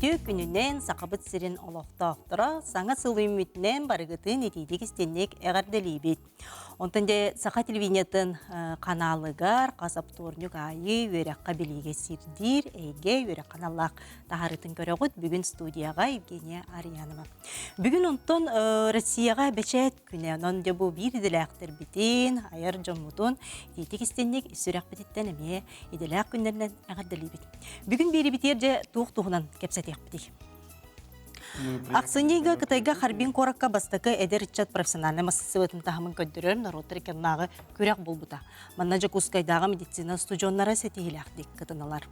Түйі күнінен сақабыт сирин олоқтақтыра, саңа сылуым мүтінен барығытын етейдек істеннек әғарделейбет. Онтанде сақа телевинетін каналыгар, қасап торнюк айы, өрәққа білеге сирдир, әйге өрәқ каналлақ тағарытын көріғыт бүгін студияға Евгения Арьянова. Бүгін онтон Россияға бәчәт күні, онде бұл бір еділәқтір бітін, айыр жомутын, етейдек істеннек сүрәқ бітеттен әме еділәқ күндерінен әғарделейбет. Бүгін бері бітерде туғынан кепсәтек бітей. Аксынега Кытайга харбин коракка бастакы эдерчат профессиональный массывытын тахымын көддірер народтар кернағы көрек болбута. Манна Жакускайдағы медицина студионнары сетейләқтек кытыналар.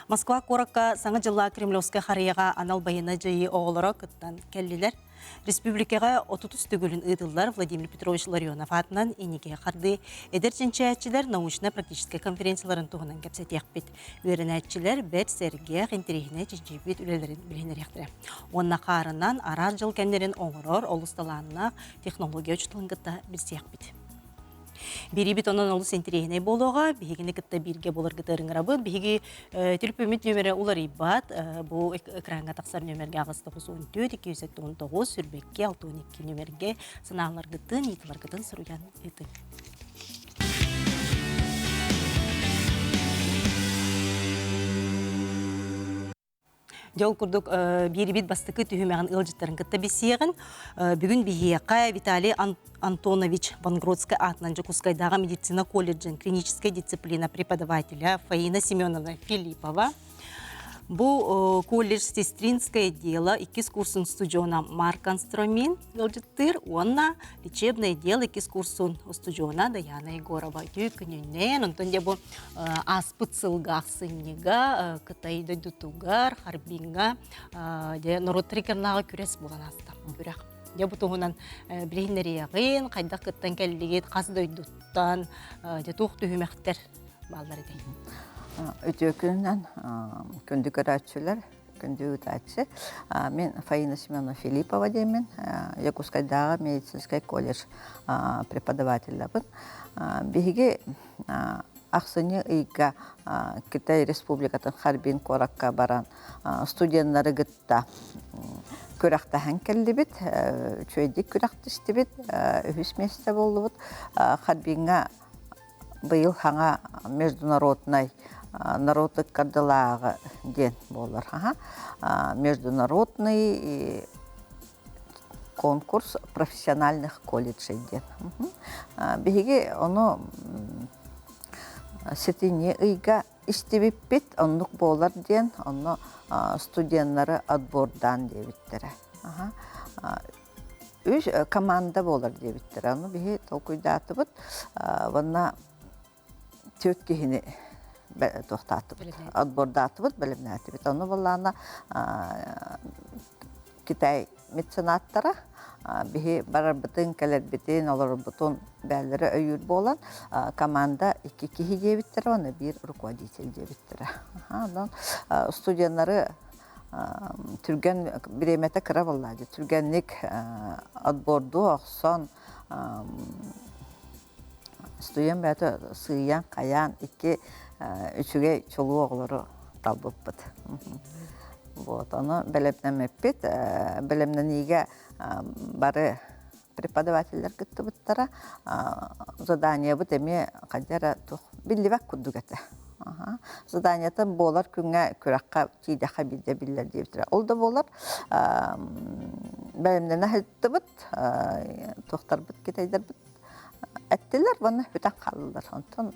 Москва коракка саңа жылла Кремлевская харияға анал байына жайы оғылары кыттан кәллелер. Республикаға 30 түгілін ыдылар Владимир Петрович Ларионов атынан енеге қарды. Эдерченчәтчілер научно-практический конференцияларын туғынан кәпсәтек бет. Өрінәтчілер бәт сәрге ғинтерегіне жинжебет үлелерін білінер ектірі. Онна қарынан арар жыл кәндерін оңырор олысталанына технология ұчытылыңғытта білсек бет. Беребет онын олыс интерегіне болуға, бігіне кітті бірге болыр гітарың рабы, бігі телепөмет нөмірі олар ибат, бұл экранға тақсар нөмірге ағыз 914-219, сүрбекке 612 нөмірге сынағылар гітін, етілар гітін сұруян еті. Жол күрдік беребет бастықы түйімеғін ұлжыттарын кітті бесеғін. Бүгін бігеяқа Виталий Антонович Вангродская атынан Жакускайдағы медицина колледжін клиническая дисциплина преподавателя Фаина Семеновна Филиппова. Бұл колледж сестринское дело, икис курсын студиона Марк Анстромин, онна лечебное дело, икис курсын студиона Даяна Егорова. Күнінен, онтонде бұл аспыт сылғақ сыннега, Кытайды дутугар, харбинга, народтрикернағы күрес болған астам. Я бұтығынан білейінлері яғын, қайдақ кыттан кәлігет, қазды ойдуттан, туқ түйімектер балдар едейін. Өте күннен күнді көрәтшілер, күнді өтәтші. Мен Фаина Семеновна Филиппова деймін, Якускайдағы медицинский колледж преподавателябын. Беге ақсыны үйге Китай Республикатын Харбин Коракка баран студенттары гітті көрәқтәһән келді бит, чөйдік көрәқті ішті бит, үхіс месте болды бұд. Харбинға бұйыл хаңа международный народық кардылағы ден болар. Международный конкурс профессиональных колледжей ден. Беге оны сетіне үйге істебеппет, онлық болар ден, оны студенттары отбордан дебіттері. Үш команда болар дебіттері. Оны беге толкуйдаты бұд, оны төт кехіне тоқтатып, отбордаты бұд, білімнәті бет. Оны болағына Китай меценаттары беге барар бұтын кәлер бітін, олар бұтын бәлері өйір болан команда 2 кехі дебіттері, оны 1 руководитель дебіттері. Студенттары түрген біреметі кіра болады. Түргенлік отборду ақсон студент бәті сыйян, қаян, 2-3-ге чолу оғылары талбып бұд. Оны бәлемнен мәппет, бәлемнен еге бары преподавателер күтті бұттара, задания бұд әме қадера білдівәк күрдік әті. Заданияты болар күнге көраққа кейдеқа білдер дейбітірі. Ол да болар бәлемнен әхетті бұд, тоқтар бұд, кетайдар бұд. Әттілер, бұны бүтән қалылар. Онтын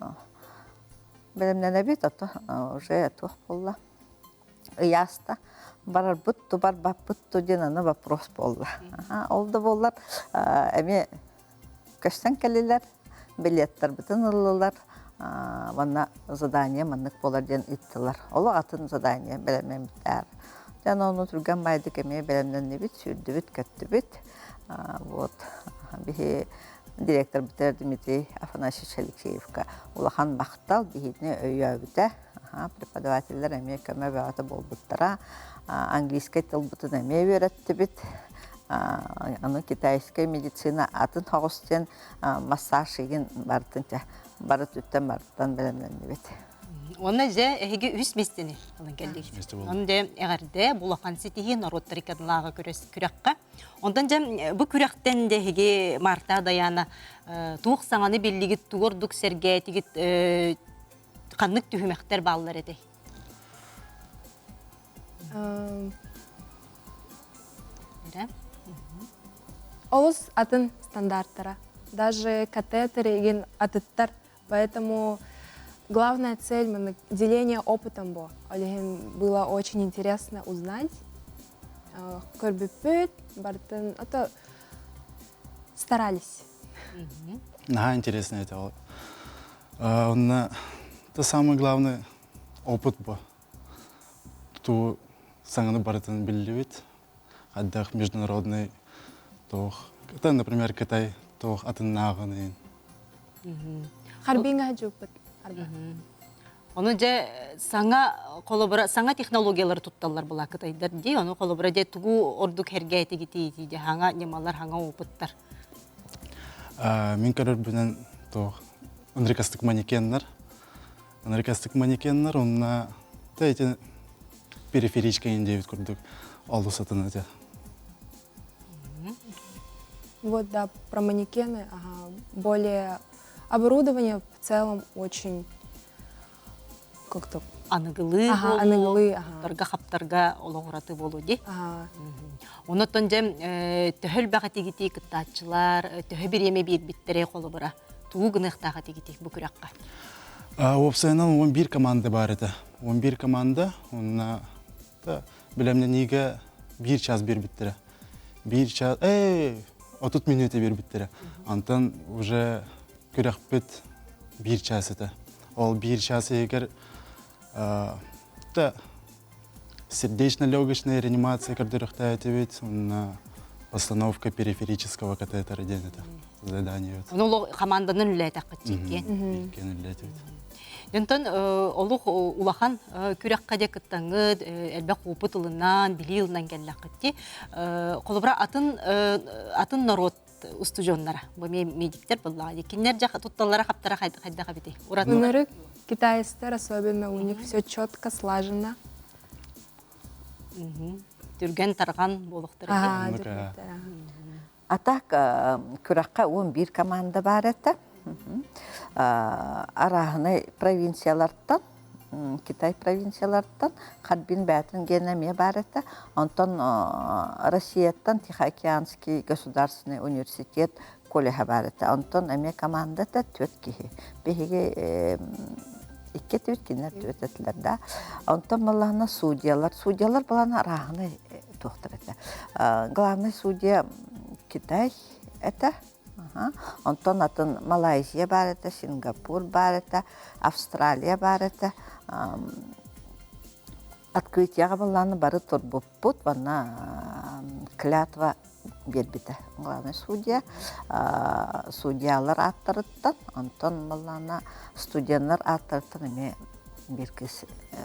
бәлемнен әбет, уже туқ болла. Ұяста барар бұтты, бар бап бұтты денаны вопрос болла. Ол да болар әме көштен кәлілер, билеттер бұтын ұлылар. Ванна задание маннык болар ден иттылар. Олы атын задание бәлемнен біттер. Жан оны түрген байдық әме бәлемнен не бит, сүрді бит, көтті бит. Директор бітер Дмитрий Афанасьевич Алексеевка улахан бақтал бейдіне өйі өбіті. Преподавателер әме көмі бәуаты бол бұттара. Английскай тыл бұтын әме өретті біт. Аны китайскай медицина атын хоғыстен массаж еген барды түттен бардыдан бәлемленді біт. Оны же эһиге үс местени алын келдик. месте болду. Онде эгерде булахан ситиһи народтар икенлага күрәккә. Ондан же бу күрәктен де эһиге марта даяна тух саңаны биллигит тугордук серге тигит каннык түһүмәктер баллар эти. Олус атын стандарттара. Даже катетеры еген атыттар. Поэтому главная цель — деление опытом было. Было очень интересно узнать. Көрбүппүт, бартын, это старались. Ага, интересно это. Это самый главный опыт был. Ту саңаны барытын билибит. Аддах международный тох. Это, например, Китай тох атын наганы. Харбинга жуппут. Оны же саңа технологиялар тутталар була Кытайдар ди, оны колобра же тугу ордук хергети гити ди, хаңа немалар хаңа опыттар. Мен көрөр менен тох америкастык манекеннер. Америкастык манекеннер, онна эти периферичка индевит көрдүк. Алды сатын эти. Вот, да, про манекены. Более оборудование в целом очень как-то... Аныгылы болу, аныгылы, тарга хаптарга ологураты болу ди. Ага. Онотон же төһөл бәгати гити кыттачылар, төһө биреме бир биттере колобра. Тугу гыныктага тигити бу күрәккә. Опсайнан 11 команда бар это. 11 команда, онна билемне неге 1 час бир биттере. 1 час, 30 минут бир биттере. Антон уже күрәкпет 1 час это. Ол 1 час егер сердечно-легочная реанимация, кардиохтая ведь, постановка периферического катетера ден это задание. Оны команданын үләтә кытчык. Дентон олух улахан күрәккә дә кыттаңы әлбә опыт ылынан, били ылынан келләк кытти. Колобра атын народ устужоннара. Бу медиктер булла. Киннер жак тутталлара хаптара хайда хабити. Унары китайстар особенно, у них все четко слажено. Түрген тарган болуктар. Атак күрәккә 11 команда бар это. Арахны провинциялардан, Китай провинциялардан, Харбин бәтін генеме бар это. Онтон Россияттан Тихоокеанский государственный университет колледжа бар это. Онтон әме командата 4 кихи. Беге 2 төткеннәр төтәтләр да. Онтон малларына судьялар баланы арахны тохтыр это. Главный судья Китай это. Онтон атын Малайзия бар это, Сингапур бар это, Австралия бар это. Открытияга баланы бары турбуппут, вана клятва бербите. Главный судья, судьялар аттырыттан, онтон баланы студентлар аттырыттан эме беркес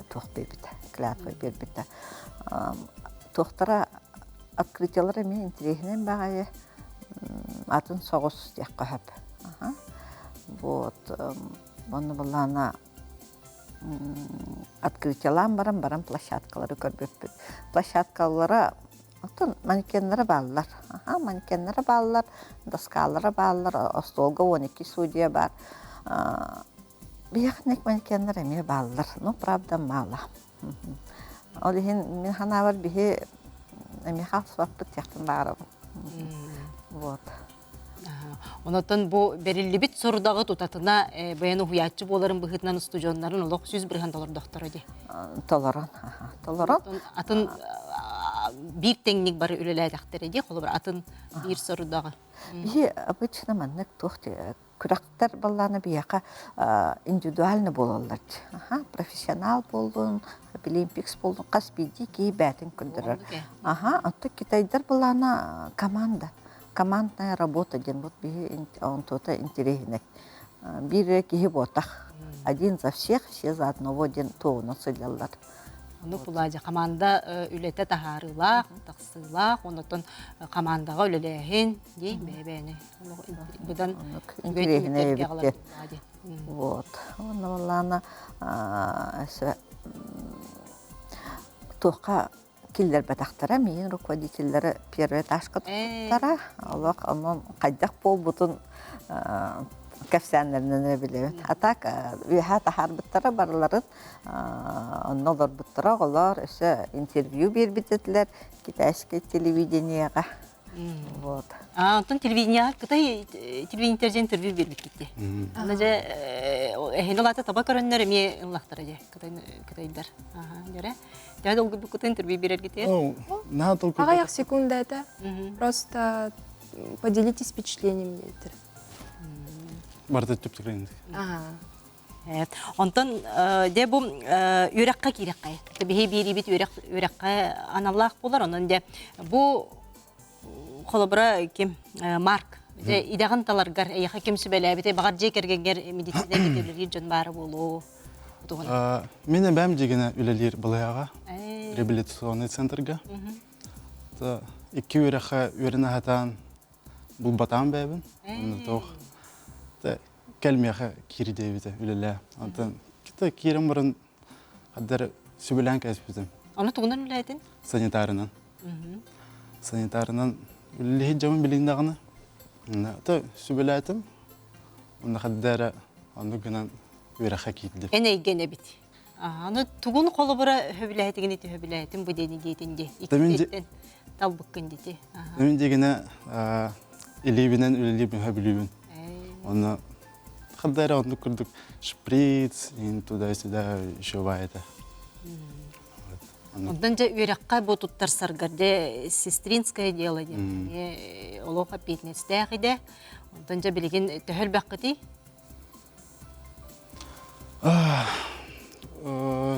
тух бербите, клятва бербите. Тухтара открытиялар эме интереснен багае. Атын соғыс яққа хөп. Вот. Оны бұлана открытиялан барам площадкалары көрбеппет. Площадкалары атын манекенлері балылар. Манекенлері балылар, доскалары балылар, остолға 12 судья бар. Бияқнек манекенлері әме балылар. Ну, правда, мало. Олеген мен хана бар бихе әме қалсыппет яқтын бары. Вот. Онотон бу берилибит сорудагы тутатына баяны хуячы боларын быхытнан студионнарын олох 100 бирхан доллар доктора ди. Толорон. Атын бир теңник бары үлеләдәктер ди, колы бер атын бир сорудагы. Бие обычно маннык тохты күрәктәр балланы бияка индивидуально болалар. Профессионал болдун, олимпикс болдун, каспиди ки бәтин күндерер. Аты Китайдар балланы командная работа ден вот бие он то-то интересный. Бир киһи ботах. Один за всех, все за одного ден то насылялар. Оны кулажа команда үлете тахарылах, тахсылах, онотон командаға үлелехин, дей бәбәне. Бұдан интересне битте. Вот. Оны валлана тоққа киллер батақтара, мен руководителлері первый этажға тұқтара. Аллах, онын қайдақ бол бұтын кәфсәнлерінен білеуін. Атак, үйәға тахар бұттара барыларын, оннолар бұттара олар өсі интервью бербететілер китайскай телевиденияға. Вот. Онтон телевидение, кытай телевидениетерде интервью бербет кетті. Ана же, эхен олаты таба көріннер еме ұлақтары же, кытайдар. Жаре? Жады ол күбі кытай интервью берер кетер? Ағаяқ секунда это. Просто поделитесь впечатлением. Барда түп тікірейінді. Онтон, де бұл үйраққа керекқай. Бейі бейі бет үйраққа аналлақ болар. Онын де бұл қолыбыра кем Марк. Идағын таларғар, әйіға кемсі бәлі әбеті бағар жек әргенгер медицина кетерлері жон бары болу. Мен бәм дегені үлелер бұлаяға, реабилитационный центрға. Икі үйраққа өріні хатан бұл батан бәбін. Кәлмеға кері дейбіті үлелі. Кеті керім бұрын қаддар сөбілән кәспітім. Оны тұғынан үләйдің? Санитарынан. Санитарынан үлелі жамын біліндағыны. Сөбіләйтім. Оны қаддары оны күнін үйраққа кейділді. Әне гене бит. Оны тұғын қолы бұра хөбіләйтігін еті хөбіләйтім бұл дені дейтінде. Иккеттен талбыққын дейті. Мен дегені илебінен үлелебін хөбілуін. Оны қаддары оны күрдік шприц, туда-сюда еще байды. Ондан же үйраққа бұл тұттар сарғарды сестринское дело де. Олуға петнестәғі де. Ондан же білеген төхіл баққыты?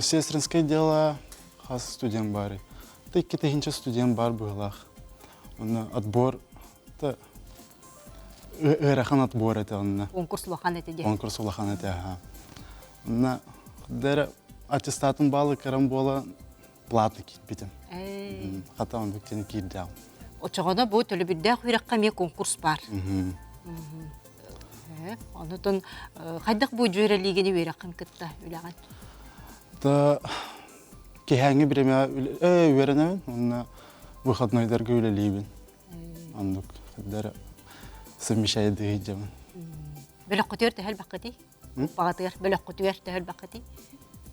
Сестринское дело қас студент бары. Тәкке тәхінші студент бар бұғылақ. Оны отбор, ырахан отбор это онна. Конкурс улахан это де. Конкурс улахан это, ага. Онна дәрі аттестатын балы кәрім бола платны кетпетім. Хата он бүктені кейділ. Очағына бұл төлі бірдәқ үйраққа ме конкурс бар. Онытын қайдақ бұл жөрелігені үйраққын күтті үліған? Кехәңі біреме үйерінемін, онына выходнойдарға үлелейбін. Ондық қаддары совмещайды ғейдемін. Бөлік құтуер тәхіл баққыты? Бағатығар бөлік құтуер тәхіл баққыты?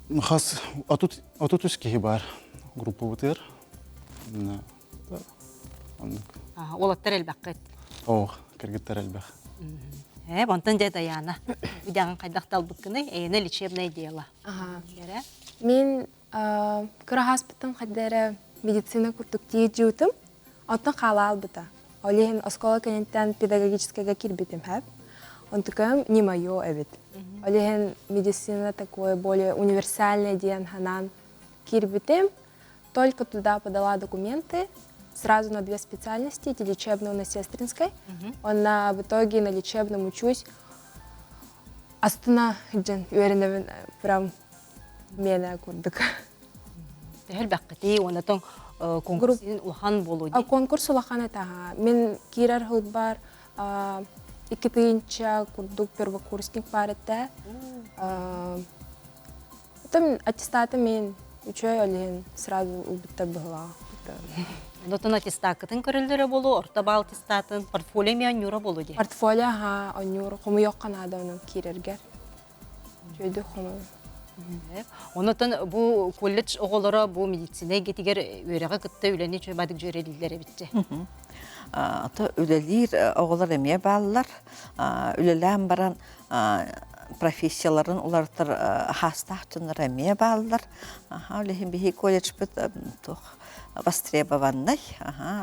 Қас отут үскеге бар группа бұтыр. Олаттар әлбаққыт? Оқ, кіргіттар әлбақ. Онтан жай даяна. Үйдәғын қайдақтал бұққыны, әйіні лечебный дела. Мен күрағаспытын қаддары медицина күртіктей жүйтім, онтан қала албыта. Олеген оскола кенеттен педагогического кирбитим хэп. Он такой не моё эвид. Олеген медицина такое более универсальное диан ханан кирбитим. Только туда подала документы сразу на 2 специальности, лечебную на сестринской. В итоге на лечебном учусь. Астана джен уверена прям мена курдык. Тәхіл баққыты, онатын конкурсын улахан болу де? Конкурс улахан это. Мен кирар хылд бар, 2-нче курдук первокурсник бар это. Там аттестаты мен учой олен сразу убытта была. Онатын аттестакытын көрілдері болу, ортабал аттестатын, портфолио мен анюра болу де? Портфолио, анюра, қомы йоққан адамның кирергер. Жөйді қомы. Онатын бұл колледж оғылары бұл медицина кетігер өреға күтті өләне чөй бадық жөрелілері бітті. Өлелер оғылар әме балылар, өлелән баран профессияларын олардың хастақтыныр әме балылар. Өлеген бейі колледж біт востребованный.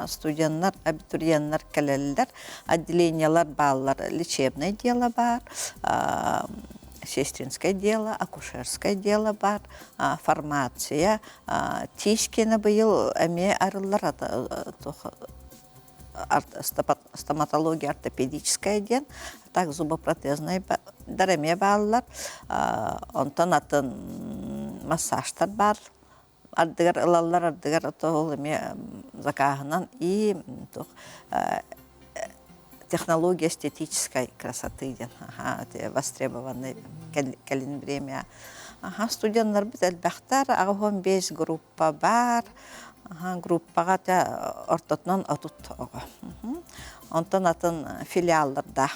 Студенттар, абитуриенттар кәлелілер, отделениялар балылар, лечебное дело бар, сестринское дело, акушерское дело бар, фармация, тишкені бұйыл әме арылар, стоматология, ортопедическая ден, так зубопротезный дәреме балылар, онтан атын массажтар бар, ардыгар ылаллар ардыгар отол эме закахынан и технология эстетической красоты ден. Востребованный калин время. Студентлар бит әлбәхтәр агым 5 группа бар. Группага та ортотнан атут ага. Онтан атын филиаллар да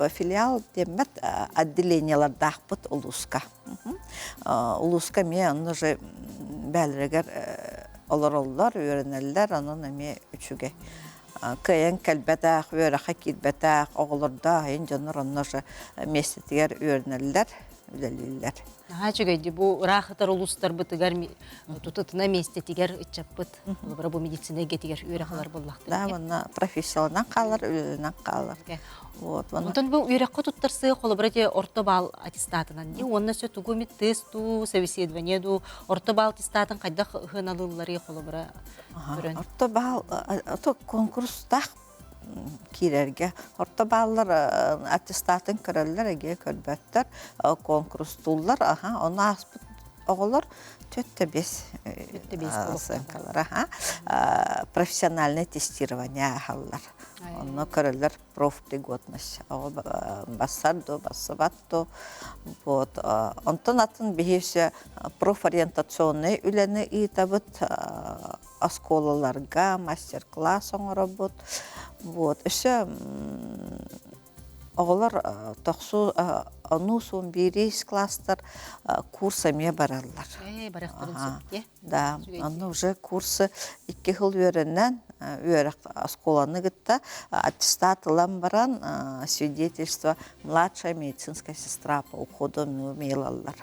филиал демет отделениялар да бут улуска. Улуска ме аны же бәлрегер олар өйрәнәләр анын эме үчүгә. Кайын калбатак, өйрәхә килбатак, огларда ин жанр аны же местетигәр өйрәнәләр. Үлелилер. Чүгәйди бу рахатар улустар бытыгар тутытына месте тигәр ичаппыт. Бу медицинага тигәр өйрәхләр буллакты. Да, монда профессионалдан калыр, үлеләннән калыр. Вот, монда. Онтон бу өйрәккә туттырсы холобрате ортобал аттестатынан ди, онна сө тугуми тесту, собеседование ду, ортобал аттестатын кайда хыналылары холобра. Ортобал, ото конкурста кирерге. Ортобаллар аттестатын көрәлләр, әге көрбәттер, конкурс туллар, оны аспыт оғылар төтті бес профессиональное тестирование ағалар. Оны көрәлләр профпригодность. Бассарду, бассабатту. Онтан атын бейсе профориентационный үләні итабыт осколаларға мастер-класс оңыры бұд. Еще оғылар тоқсу ону сон берейс класстар курсаме баралар. Да, оны уже курсы 2 жыл өрінен өрік осколаны гітті аттестатылан баран свидетельство младшая медицинская сестра по уходу мейлалар.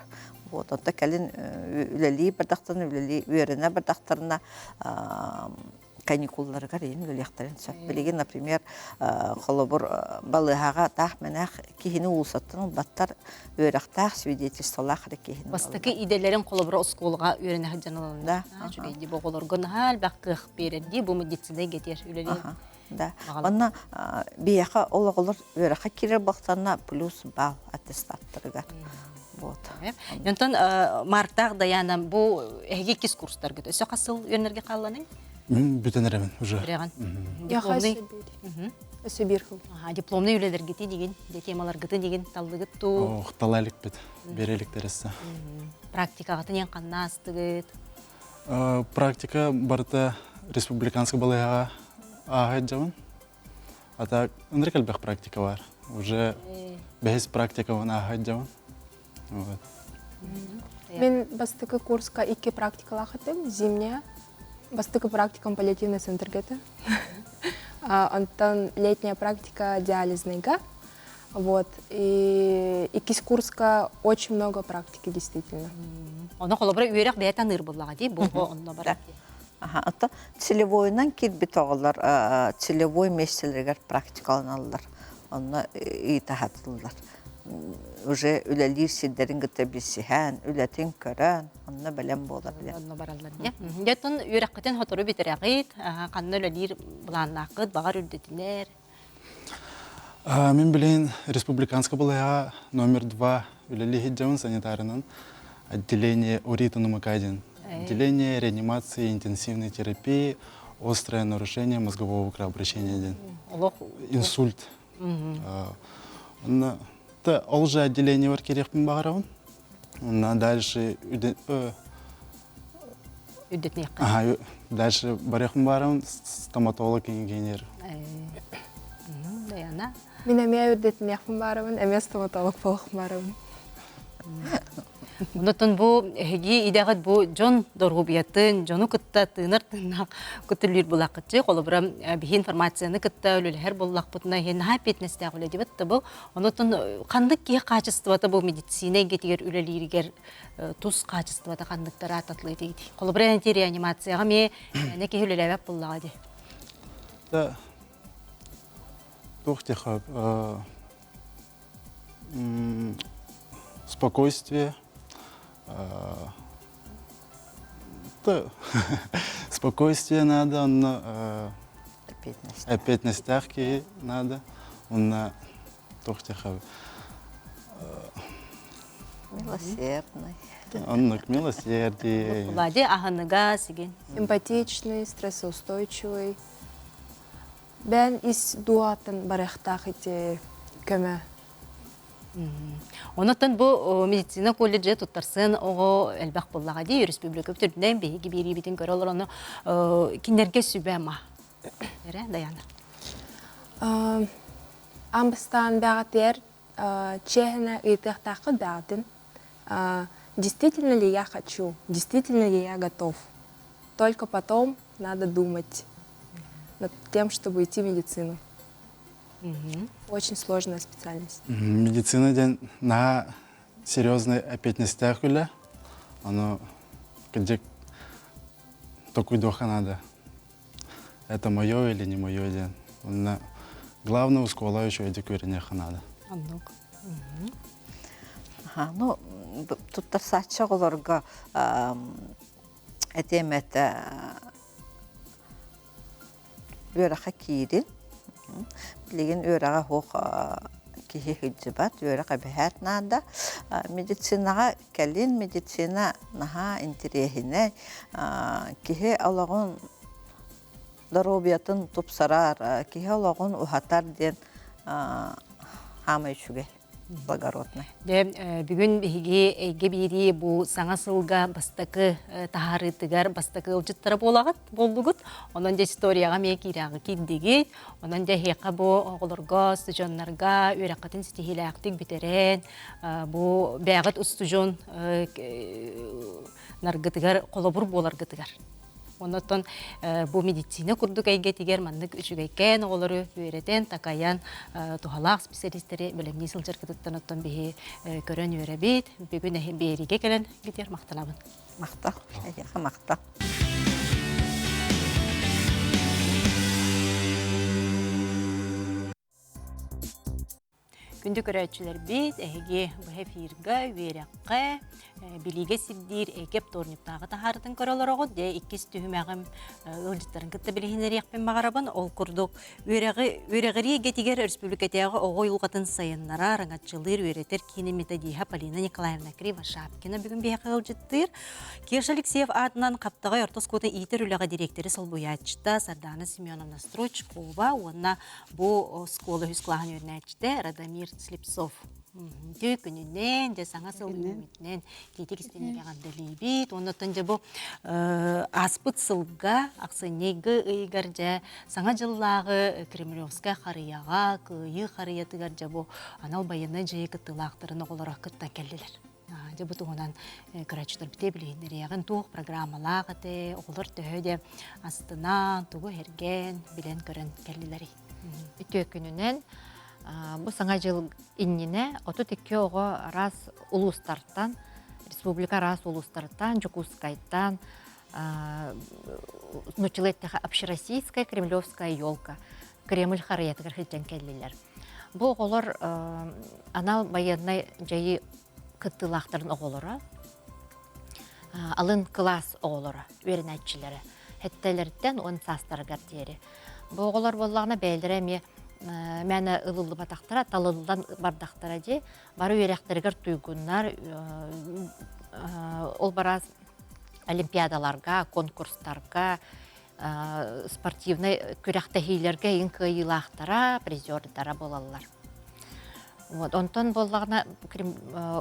Вот, онта кәлін үләли бардақтарына, үләли өріне бардақтарына каникулларга рейн үлехтерин сөппелеген, например, холобур балыхага тах менах кихини улсаттын баттар өректах свидетельстволах кихини. Бастыкы иделерин холобур осколга өренә хаҗаналарында. Чүгәйди бу голоргон хал баккых беренди бу медицинага гетер үләли. Да. Онна бияха олагылар өрекка кирер бактарына плюс балл аттестаттырга. Вот. Янтан марттаг даяна бу эгекис курстар гыт. Өсө касыл өнерге калланы? Мен бүтенеремен уже. Өсө бир хыл. Дипломны үлелер гити деген, темалар гыты деген талдыгыт ту. Талайлык бит, берелик тересе. Практикага тен каннастыгыт. Практика барта республиканский балыга агайджамын. Ата ынрыкалбек практика бар. Уже бес практика вона агайджамын. Вот. Мен бастыкы курска 2 практикалар хатым, зимняя. Бастыкы практикам паллиативный центргеты. Антон летняя практика диализныйга. Вот. И курска очень много практики действительно. Оны холобра үйрәк бәйтан ыр буллага ди, бу онда бар. Ата целевойнан кирбит оғылар, целевой месселергер практикаланалар. Оны итахатылар. Уже үләлир сидерин гыта бисиһән, үләтин көрән, онна белән булар белән. Онна баралар ди. Ятын үйрәккәтен хотору битерәгит, канны үләлир буланнакыт, багар үрдетинер. Мен билен республиканский балыга номер 2 үләли хиджамын санитарынан отделение оритономакадин. Отделение реанимации, интенсивной терапии, острое нарушение мозгового кровообращения. Инсульт. Ол же отделение бар керекпін бағарауын. Дальше дальше барекпін бағарауын стоматолог инженер. Мен әме үрдетін яқпын барауын, әме стоматолог болықпын барауын. Онотон бу эги идагат бу жон доргубиятын, жону кытта тынар-тынак көтүлүр булакчы, колобра би информацияны кытта өлөлөр буллакпытына ген хапетнестә гөле дибет бу. Онотон кандык ки качествота бу медицина гетигер өлөлөргер туз качествота кандыктар ататлы дейди. Колобра реанимацияга ме неке өлөлөбөп буллага ди. Да. Тохтеха спокойствие. Спокойствие надо, опять на стяжке надо, он на тохтеха Милосердный. Оннук милосердие. Булади ахыныга сиген. Эмпатичный, стрессоустойчивый. Бән ис дуатын барахтах ите көмө. Онотон бу медицина колледжи туттарсын ого элбах буллага ди республика бүтүрдөн беги бири битин көрөлөр аны кинерге сүбәма. Эре Даяна. Амбастан бәгатер чехна итехтакы бәгатин. Действительно ли я хочу? Действительно ли я готов? Только потом надо думать над тем, чтобы идти в медицину. Очень сложная специальность. Медицина ден на серьезной опятностях уля. Оно где такой духа надо. Это мое или не мое ден. На главное школа еще эти курения надо. Аннук. Ну, тут сача олорга этемет өраха кири. Билеген өраға хоқ кихи хүджібат, өраға бәхәт нада. Медицинага кәлін, медицина наха интерехіне кихи алағын даробиятын тупсарар, кихи алағын ухатар ден хамай шүге. Благородный. Бүгін эйге бири бу саңа сылга бастакы тахарытыгар бастакы ылжыттары болдугут. Онан да историяга мен кирагы киддиги. Онан да хека бу оголорго, студионнарга үйрәкатын стихилактик битерен. Бу бәгат устужон наргытыгар колобур боларгытыгар. Онотон бу медицина курдук әйге тигер маннык үчүгәйкен оголору үйрәтен такаян тухалак специалисттери белемни сылжыркытыттан оттон бихи көрөн үйрәбит. Бүгүн бериге келен битер мактанабын. Мақта, әйеға мақта. Күнді көрәтшілер бет, әйге бұхе фирға, вереққа, біліге сілдер, әйгеп торниптағы тахарытын көрілер оғыд, де иккес түйімәғім ұлжыттарын күтті білігінер яқпен мағарабын, ол күрдік өрәғірі гетігер республикатияғы оғой ұлғатын сайынлара, раңатчылыр, өретер кені методиха Полина Николаевна Криво-Шапкина бүгін бейқі ұлжыттыр. Кеш Алексеев атынан қаптығы ортос коты итер үліға директері Солбуячта, Сардана Семеновна Строчкова, онна бұл сколы хүсклағын өрнәчті, Радамир Слепцов. Күнінен, де саңа сылғынен, кейтек істенеге ғандалейбет. Оннаттан же бұл аспыт сылға, ақсынегі ұйғар же саңа жыллағы Кремлевска қарияға, күйі қариятығар же бұл анал байыны же кіттілақтырын оғылырақ кіттан кәлділер. Же бұл туғынан көрәтшілер біте білейіндер яғын туық программалағы де, оғылыр төхі де астынан, туғы hergen, білен көрін кәлділері. Үтө күнінен bu саңа жыл иннине отут икки ого раз улустарттан, республика раз улустарттан, Жукускайттан, ночелеттеха общероссийская кремлевская елка, Кремль харыятыгар хилтен келлилер. Бу оголор анал баяннай жайы кыттылақтарын оголора, алын класс оголора, өрінәтчілері, хеттелерден он састарыгар тери. Бу оголор боллағына бәлдіре мәні ылылы батақтара, талылыдан бардақтара де, бары үйрәқтерігер түйгінлар, ол бараз олимпиадаларға, конкурстарға, спортивный күрәқтәхейлерге ең күйілақтара, призердара болалар. Онтон боллағына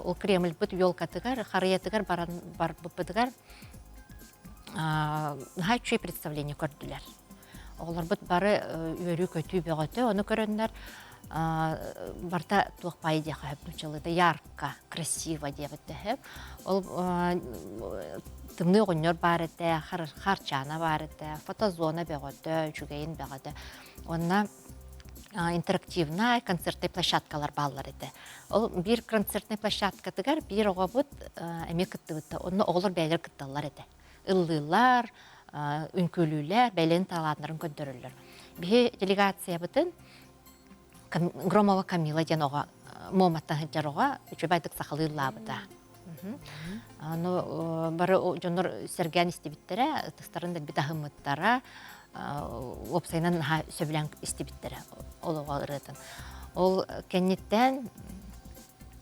ол Кремль бұт елкатығар, қариятығар бар бұппыдығар ғайчүй представление көрділер. Олар бұт бары өрі көтүй беғоты, оны көрінлер барта туақпай деға хөпнучылыды, ярко, красиво дебітті хөп. Ол тымны ғынер барыды, харчана барыды, фотозона беғоты, жүгейін беғоты. Онна интерактивна концертный площадкалар баллар еді. Ол бір концертный площадкатығар бір оға бұт әме күтті бұтты. Оны оғылар бәйлер күтталар еді. Иллылар, үнкөлілер, бәйлен таланларын көндірілер. Бе делегация бұтын Громова Камила ден оға, моматтан хыджар оға, үчі байдық сақылылла бұта. Бары жоныр сәрген істебіттері, тұстарын да біт ағымыттара, опсайнан сөбілен істебіттері, ол оға ұрытын. Ол кәнеттен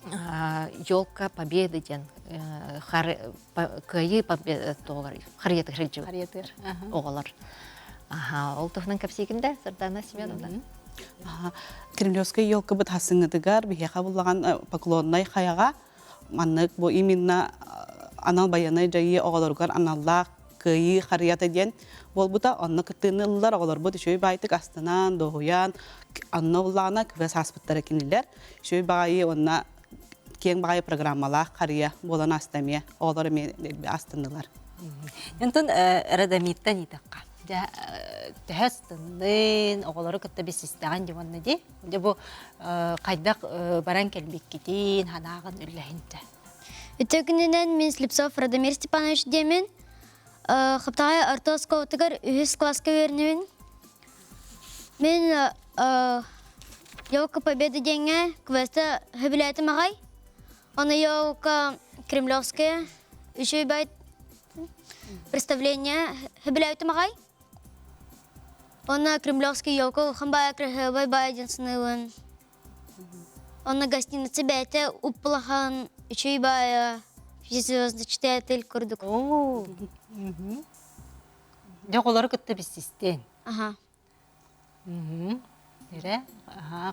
Елка Победы ден кайы победа толар харьеты хрилчу Хариятыр. оғалар. Ол тұхнан кәпсегінде Сардана Семеновна. Кремлевская елка бит хасыңыдыгар бихеха буллаган поклоннай хаяга маннык бу именно анал баянай жайы оголоргар аналлах кыйы харията ден болбута онны кытыныллар оголор бу шөй байтык астынан доуян анна буллагана квес хаспыттара кинилер шөй багайы онна кең багай программалар хария болан астамия оголор мен астынылар. Ентон радамиттан итакка. Да тәһәстенден оголары кытта бисистаган диванны ди. Де бу кайдак баран келбек кетин ханагын үлләһинтә. Үтөгүнүнөн мен Слепцов Радомир Степанович демен. Хыптагай артоска отыгар үһүс класска бернүн. Мен Елка Победы деңе квеста хөбиләтим агай. Аны Елка Кремлевская үчөй байт представление хөбиләтим агай. Аны Кремлевский Елка хамбай крахбай байденсынын. Аны гостиница бәйте уплаган үчөй бай звездный читатель курдук. О. Де оголары кытта бисистен. Ага. Эре,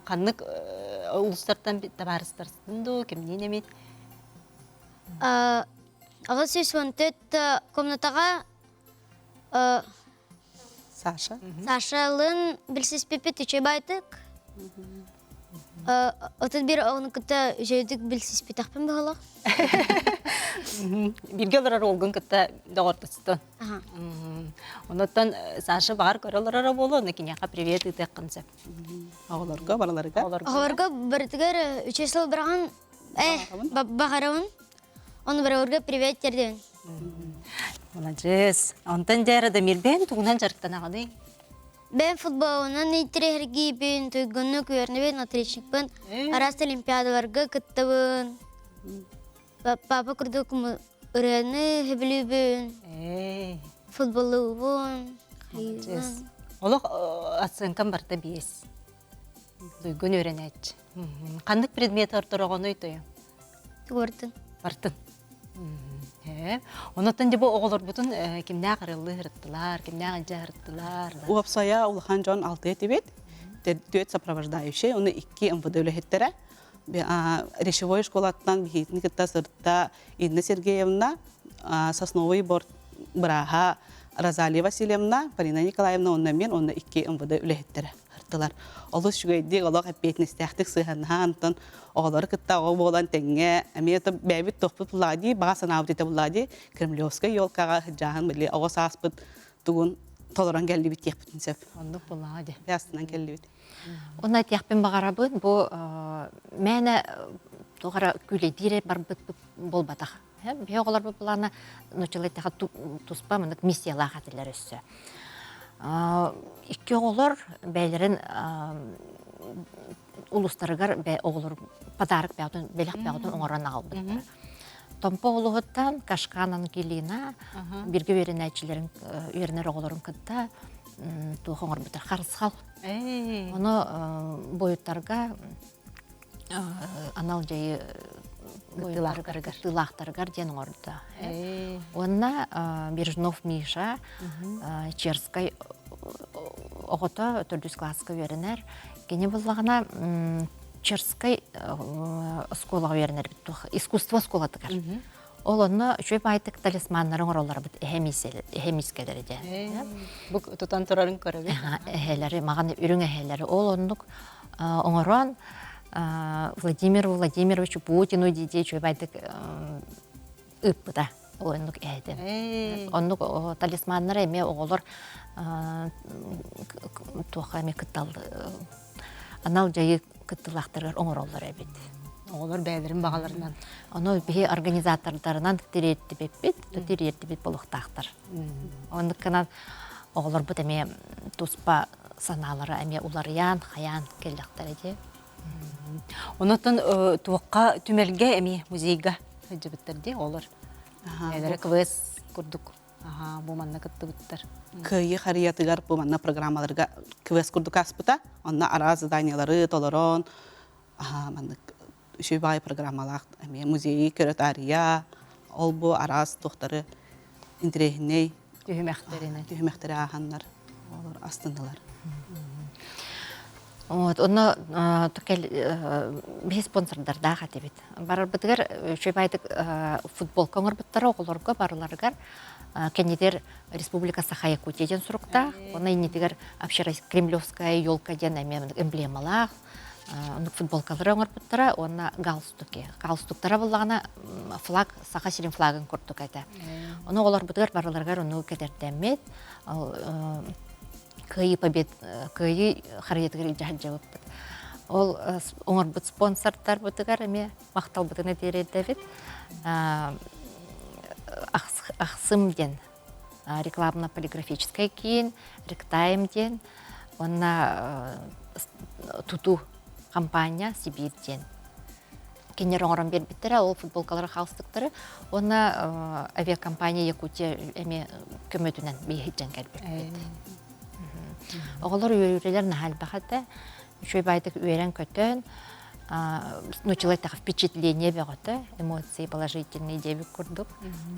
каннык улустардан табарыстарсын ду, кемнен эмит. Ага сөз вантет комнатага Саша. Сашалын билсиз пепет үчөй байтык. Отут бир оны кытта жөйдүк билсиз питакпен багалак. Бирге олар олгун кытта догортыстын. Ага. Онотан Саша бар көрөлөр болу, накиняка привет итек кынсап. Оголорго бараларга. Ахорга биртигер үчөсөл барган багарабын. Оны барорга привет терден. Молодец. Онтан дәрі да мирбен тугунан жарықтан ағады. Ben futbolundan itirhergi bin tuygunnu kuyarnı отличник bin. Aras olimpiadalarga kıttabın. Papa kurduk mu öğreni hebili bin. Futbolu bin. Молодец. Олық атсынкан барда бейес. Дuygun öğrenәч. Қандық предмет артырағаны өйтөй? Gördün. Бартын. Онотан дебо оғылыр бұтын кімнә қырылы ғырыттылар, кімнә ғанжа ғырыттылар. Уапсая Улахан Джон 6 тибет. Дуэт сопровождающий, он 2 МВД үлехеттері. Речевой школаттан бихитни кытта сыртта Инна Сергеевна, Сосновый Бор Браха, Розалия Васильевна, Полина Николаевна, онна мен, онна 2 МВД үлехеттері. Олыс жүгейді, олық әппетін істәқтік сыйханнан, оғылары кытта оғы болан тәңе, әмейті бәбіт тоқпыт бұлади, баға санауыт еті бұлади, Кремлевская елкаға жағын білі, оғы саспыт тұғын толыран кәлі біт екпітін сөп. Ондық бұлади. Ясынан кәлі біт. Оны айтияқпен бағарабын, бұл мәні тоғара күледері бар бол батақ. Бе оғылар бұл бұланы нөчелеттіға тұспа мұндық миссиялға қатылар өссі. Икки оғылар бәйлерін улустарыгар оғылар подарок бәудін, белек бәудін оңыран ағылбыттыр. Томпо оғылығыттан Кашқанан келіна бірге өрен әйтшілерін, өрінер оғыларын кітті туғы оңыр бұттыр. Қарысқал. Оны бойыттарға анал жайы тылақтарыгар ден оңырды. Онна Биржнов Миша Черскай оғыта 4 классқа өрінер. Кені болағына Черскай сколаға өрінер, искусство сколатығар. Ол оны жөп айтық талисманларын оралары бұд әхемискелері де. Бұл тұтан тұрарын көрі бе? Әхелері, маған үрің әхелері. Ол онық оңыран Владимир Владимирович Путину дейде жөп айтық ұппыда. Ол онық әйден. Онық талисманлары әме оғылыр туақа әме күтталды. Анал жайы күттілақтырғар оңыр олар әбет. Оғылар бәйлерін бағаларынан. Оны бе организаторларынан тіретті бет болуқтақтыр. Оны қынан оғылар бұд әме тұспа саналары әме уларыян, қаян келдіқтар әде. Онытын туаққа түмелге әме музейға өджі біттірді олар. Әдері квест күрдік. Бұл манна күтті біттір. Күйі қариятығар бұл манна программаларға квест күрдік аспыта. Онна ара заданиялары толырон, үшөй бай программалақ музейі көрөт ария, ол бу арас тоқтары интерегіней түйімәқтері ағанлар, олар астындылар. Вот, оны тукел бе спонсордар да хатебит. Барар битгер шөйбайдык футболка оңорбуттары оголорго барларгар кенедер Республика Саха-Якутия ден сурукта. Оны инетигер Кремлевская елка ден эмблемалах. Оны футболкалары оңорбуттары, оны галстуки. Галстуктара буллагана флаг, Саха-Сирин флагын курдук айта. Оны оголор битгер барларгар оны кетердемет. Кыйы побед, кыйы харьетгер жахджабыт. Ол оңорбут спонсордар бутыгар эме мактал бутына тередебит. Ахсым ден рекламно-полиграфическая кийин, ректайм ден, онна туту компания Сибирь ден. Кенер оңорон бербиттер, ол футболкалары халстыктары, онна авиакомпания Якутия эме көмөтүнөн бейхиджен келбет. Оғылар үйрелер нахал бақады, шөйбайдық үйрен көтін, началайтағы впечатление бәғыты, эмоции положительные дебі көрдік,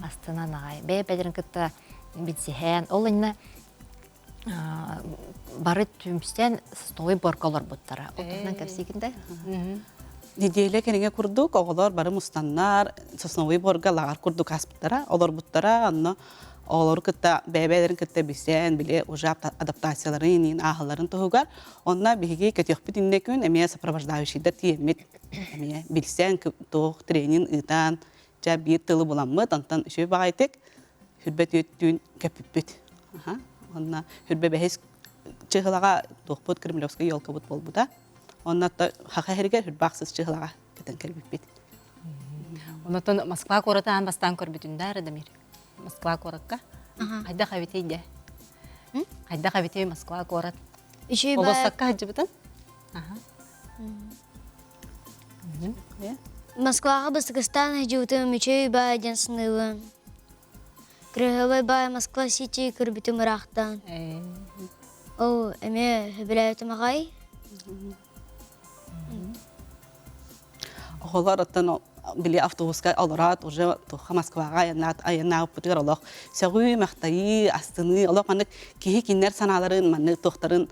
астына нағай. Бәй бәдерін күтті бітсіген, ол әнна бары түмістен сосновый боргалар бұттары. Отырнан көпсегінде? Неделе кенеге күрдік, оғылар бары мұстаннар, сосновый боргалар күрдік аспыттара, олар бұттара, анна Олар кытта бәбәләрен кытта бисән биле уже адаптацияларын, ахларын тугар, онна биге көтөкпит иннекүн эмия сопровождающийдер тиемет. Эмия билсән туг тренинг итан, жа бир тылы буламмы, тантан үшө багайтык, хүрбет өттүн көпүппүт. Онна хүрбе бәһис чыгылага тугпут Кремлевская елка бут болбуда. Онна хака хергер хүрбаксыз чыгылага кетен келбиппит. Онотон Москва коротан бастан көрбүтүндар Дамир. Москва коракка. Хайда хавитейде. Хайда хавитей Москва корат. Үшөй бай Областакка хаджыбытын? Москваға Бастакыстан хажуытым үшөй бай ден сынылын. Крыгылай бай Москва-Сити көрбүтім ырақтан. Ол әме хөбіләйтім ағай. Оғылар аттан били автобуска аларат уже туха Москвага аянна путыр Аллах. Сәгүй мактайы астыны Аллах маны кихи киннер саналарын маны тохтарын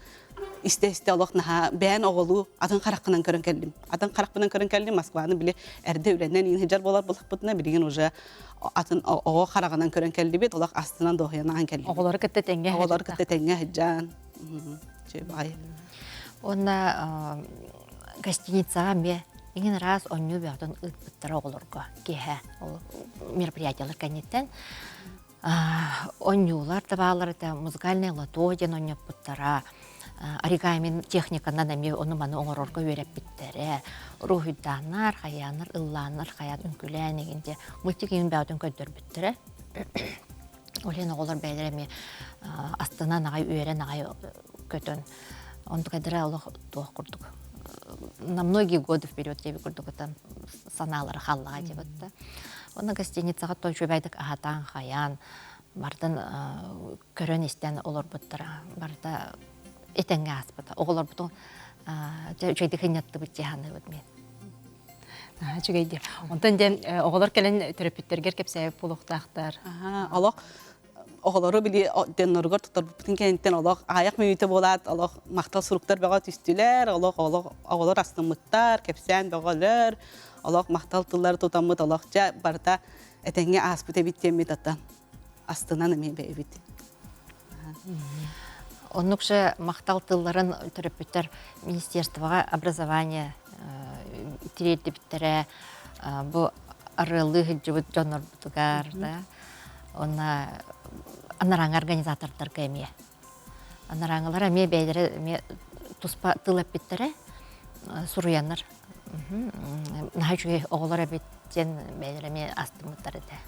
исте Аллах наха бән оғылу атын қараққынан көрін келдим. Атын қараққынан көрін келдим Москваны били әрде үләннән ин хиджар болар болақ бутына билген уже атын оғы қарағынан көрін келди бит Аллах астынан доғыянаған келди. Оғылары кітті тәңге. Оғылары кітті тәңге хиджан. Бай. Онна гостиницаға ме Ingen раз онню бәғден ұтпыттары оғылырға кеге мероприятиялар кәнеттен. Оннюлар табалар, музыкальный лото ден онню бұттара, оригами техниканан әме оны маны оңырырға өреп біттері, рухиданар, хаянар, ылланар, хаян үнкілән егенде мультикейін бәғден көддір біттері. Олен оғылар бәйлер әме астынан ағай өрен ағай көтін. Онды кәдірі олық туақ құрдық. На многие годы вперед я викурду там саналар халла дебатта. Она гостиницаға той жөбәйдік ағатан хаян, бардын көрін істен олар бұттыра, барда етенге аспыда. Оғылар бұтын жөйді қинятты бұттияны өдмен. Жүгейді. Онтан ден оғылар кәлін терапевтергер кепсәйіп болуқтақтар. Аллах оғылары біле деннорғар тұтар бұтын кәнттен Аллах аяқ мүйті болады, Аллах мақтал сұруқтар баға түстілер, оғылар астымыттар, кепсән бағалар, Аллах мақтал тұллар тұтамыд, Аллах жа барда әтәңе аспыт әбіттемет аттан астынан әме бәйбет. Оннукша мақтал тұлларын терапевттер Министерствоға образование тиредді біттері, бұл арылы жүбіт жонор бұтығар, онна анараңа организатордар кәме. Анараңалар әме бәйлері тұспа тылап біттері сұруяныр. Наға жүге оғылар әбеттен бәйлері әме астымыттар еді.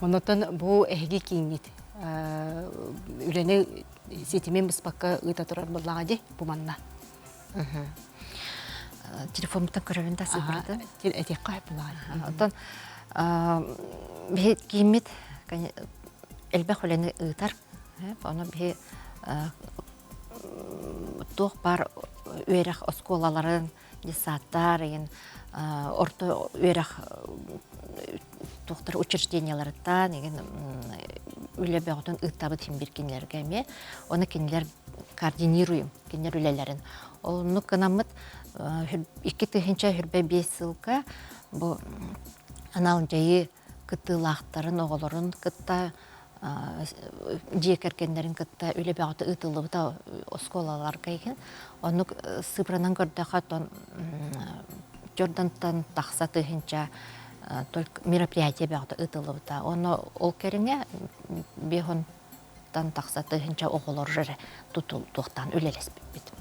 Онотон бұл әйге кейінет. Үләне сетімен бұспаққа ұйта тұрар болаға де бұманна. Телефонымтан көрівінде сыбырды. Әтек қай болаға. Онтан бейт кейімет әлбәқ өләні ұйтар. Оны бейт тоқ бар өйрәқ осколаларын детсаттар, орто өрөх доктор учрежденияларыттан, үле бәғытын ыттабы тимбиркенлерге ме, оны кенелер координируем, кенелер үлелерін. Оны кынамыт 2-тыхынча хүрбе 5 сылка, бұл аналын жайы кыттылақтарын, оғыларын кытта, жекеркендерін кытта үле бәғыты ытылы бұта осколалар кайген. Оны сыпранан көрді қат, жордантан тақса тыхынча только мероприятие бәғыты ытылы бұта. Оны ол керіңе бейхонтан тақса тыхынча оғылар жыры тұқтан үлелес бітті.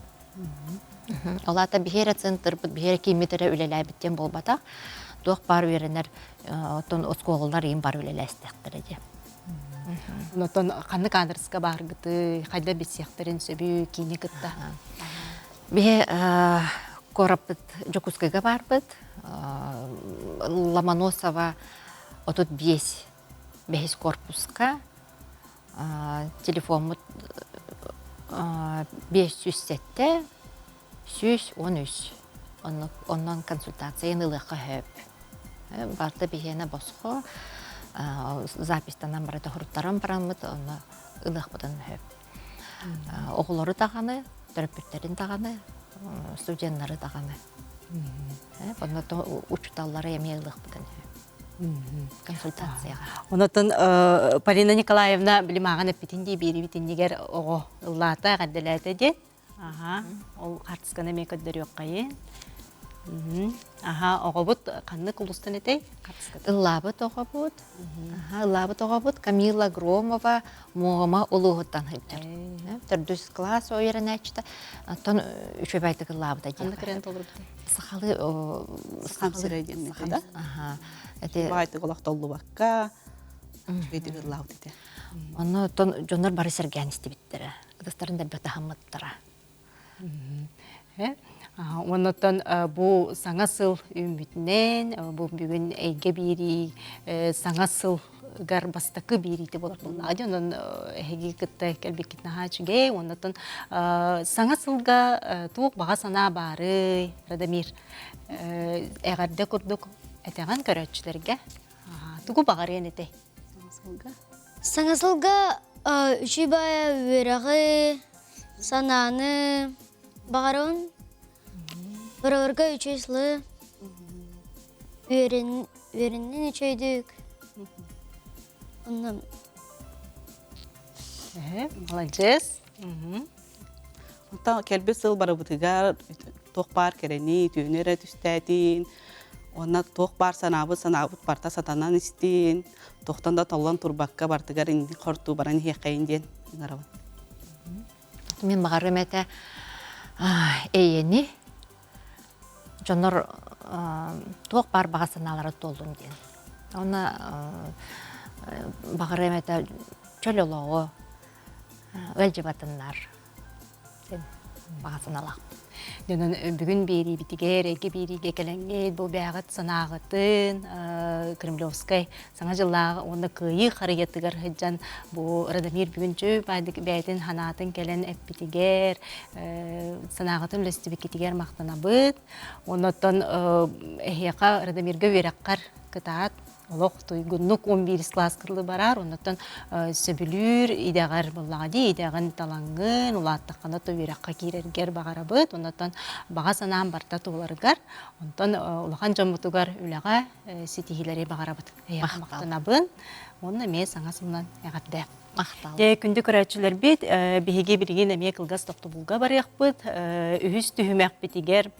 Олата бихера центр, бихера киметері үлеләй біттен бол батақ. Тоқ бар өрінер, отын осколалар ең бар үлеләстіқтірі де. Онотон қанны кадрыска бар гыты, қайда бетсияқтарын сөбі кейіне гытта. Бе корапыт Жокускайга барбыт, Ломоносова отут 5 корпуска, телефон 507 113. Оннан консультацияны ылыққа хөп. Барды бейені босқо, запистанан барыда хұрыттарым барамыд, оны ылық бұдан хөп. Оғылары тағаны, төрөппеттерин тағаны, студенттары тағаны. Онна учуталлары еме ылық бұдан хөп. Консультацияға. Онотон Полина Николаевна білімаған әппетіндей бері бітіндегер оғы ыллата ғадделәті де. Ол қартысқаны мен көддері өққайын. Оғабыт қанны құлыстан етей? Ыллабыт оғабыт. Ыллабыт оғабыт Камила Громова моғыма ұлығыттан хыптар. Төрдүс класс ойырын әчті. Тон үші бәйтік ыллабыт әдек. Қанны кірен толыр бұты? Сақалы... Сақам сірейден мекада. Бәйтік олақ толы баққа. Бәйтік ыллабыт ете. Оны жондар бары сәрген істі біттірі. Ыдыстарын да бөті хамыттыра. Онотон бұл саңа сыл үмітінен, бұл бүгін әйге бері саңа сыл гар бастакы бирите болар бұл. Адионан әйге кітті кәлбек кетіна хачыге, онотон саңа сылға туық баға сана бары, Радамир, әғарда күрдік әтеған көрәтшілерге. Туғы бағар ең әтей. Саңа сылға үші бая өрағы, сананы бағарауын, Бұрағырға үшеслі, өріннен үшейдік. Оннан. Молодец. Онтан кәлбі сыл бары бұтыға тоқ бар керені, түйінері түстәтін. Онна тоқ бар санабыт барта сатанан істейін. Тоқтан да талан тұрбаққа бартығар инді қорту баран хеқайын ден. Мен бағарым әті әйені. Жонор тоқ бар бағасыналары толдым ден. Оны бағарым әті чөл олауы, өлжі батынлар бағасыналақ. Бүгін бері бітігер, әйге беріге кәләңгейд, бұл бәғыт санағытын, Кремлевскай саңа жыллағы, онда күйі қарыеттігер ғыджан, бұл Радамир бүгін жөй бәйтін ханатын кәлән әппетігер, санағытын үлесті бекетігер мақтанабыд. Оннаттан әйеқа Радамирге вераққар кытаат, олық туйгуннук 11 класс кырлы барар, оннаттан сөбілүр идағар боллағади, идағын талаңын, улаттаққаны вераққа кейрергер бағарабыд, оннаттан баға санаан барта туыларгар, онтан улахан жамбутугар үліға сетихилері бағарабыд. Мақтанабын, оны мен саңа сымнан әғапды. Мақтал. Күнді көрәтшілер бет, бігеге бірген әме қылғас тоқты бұлға бар еқпыд, үхіс түхімәқ бетігер,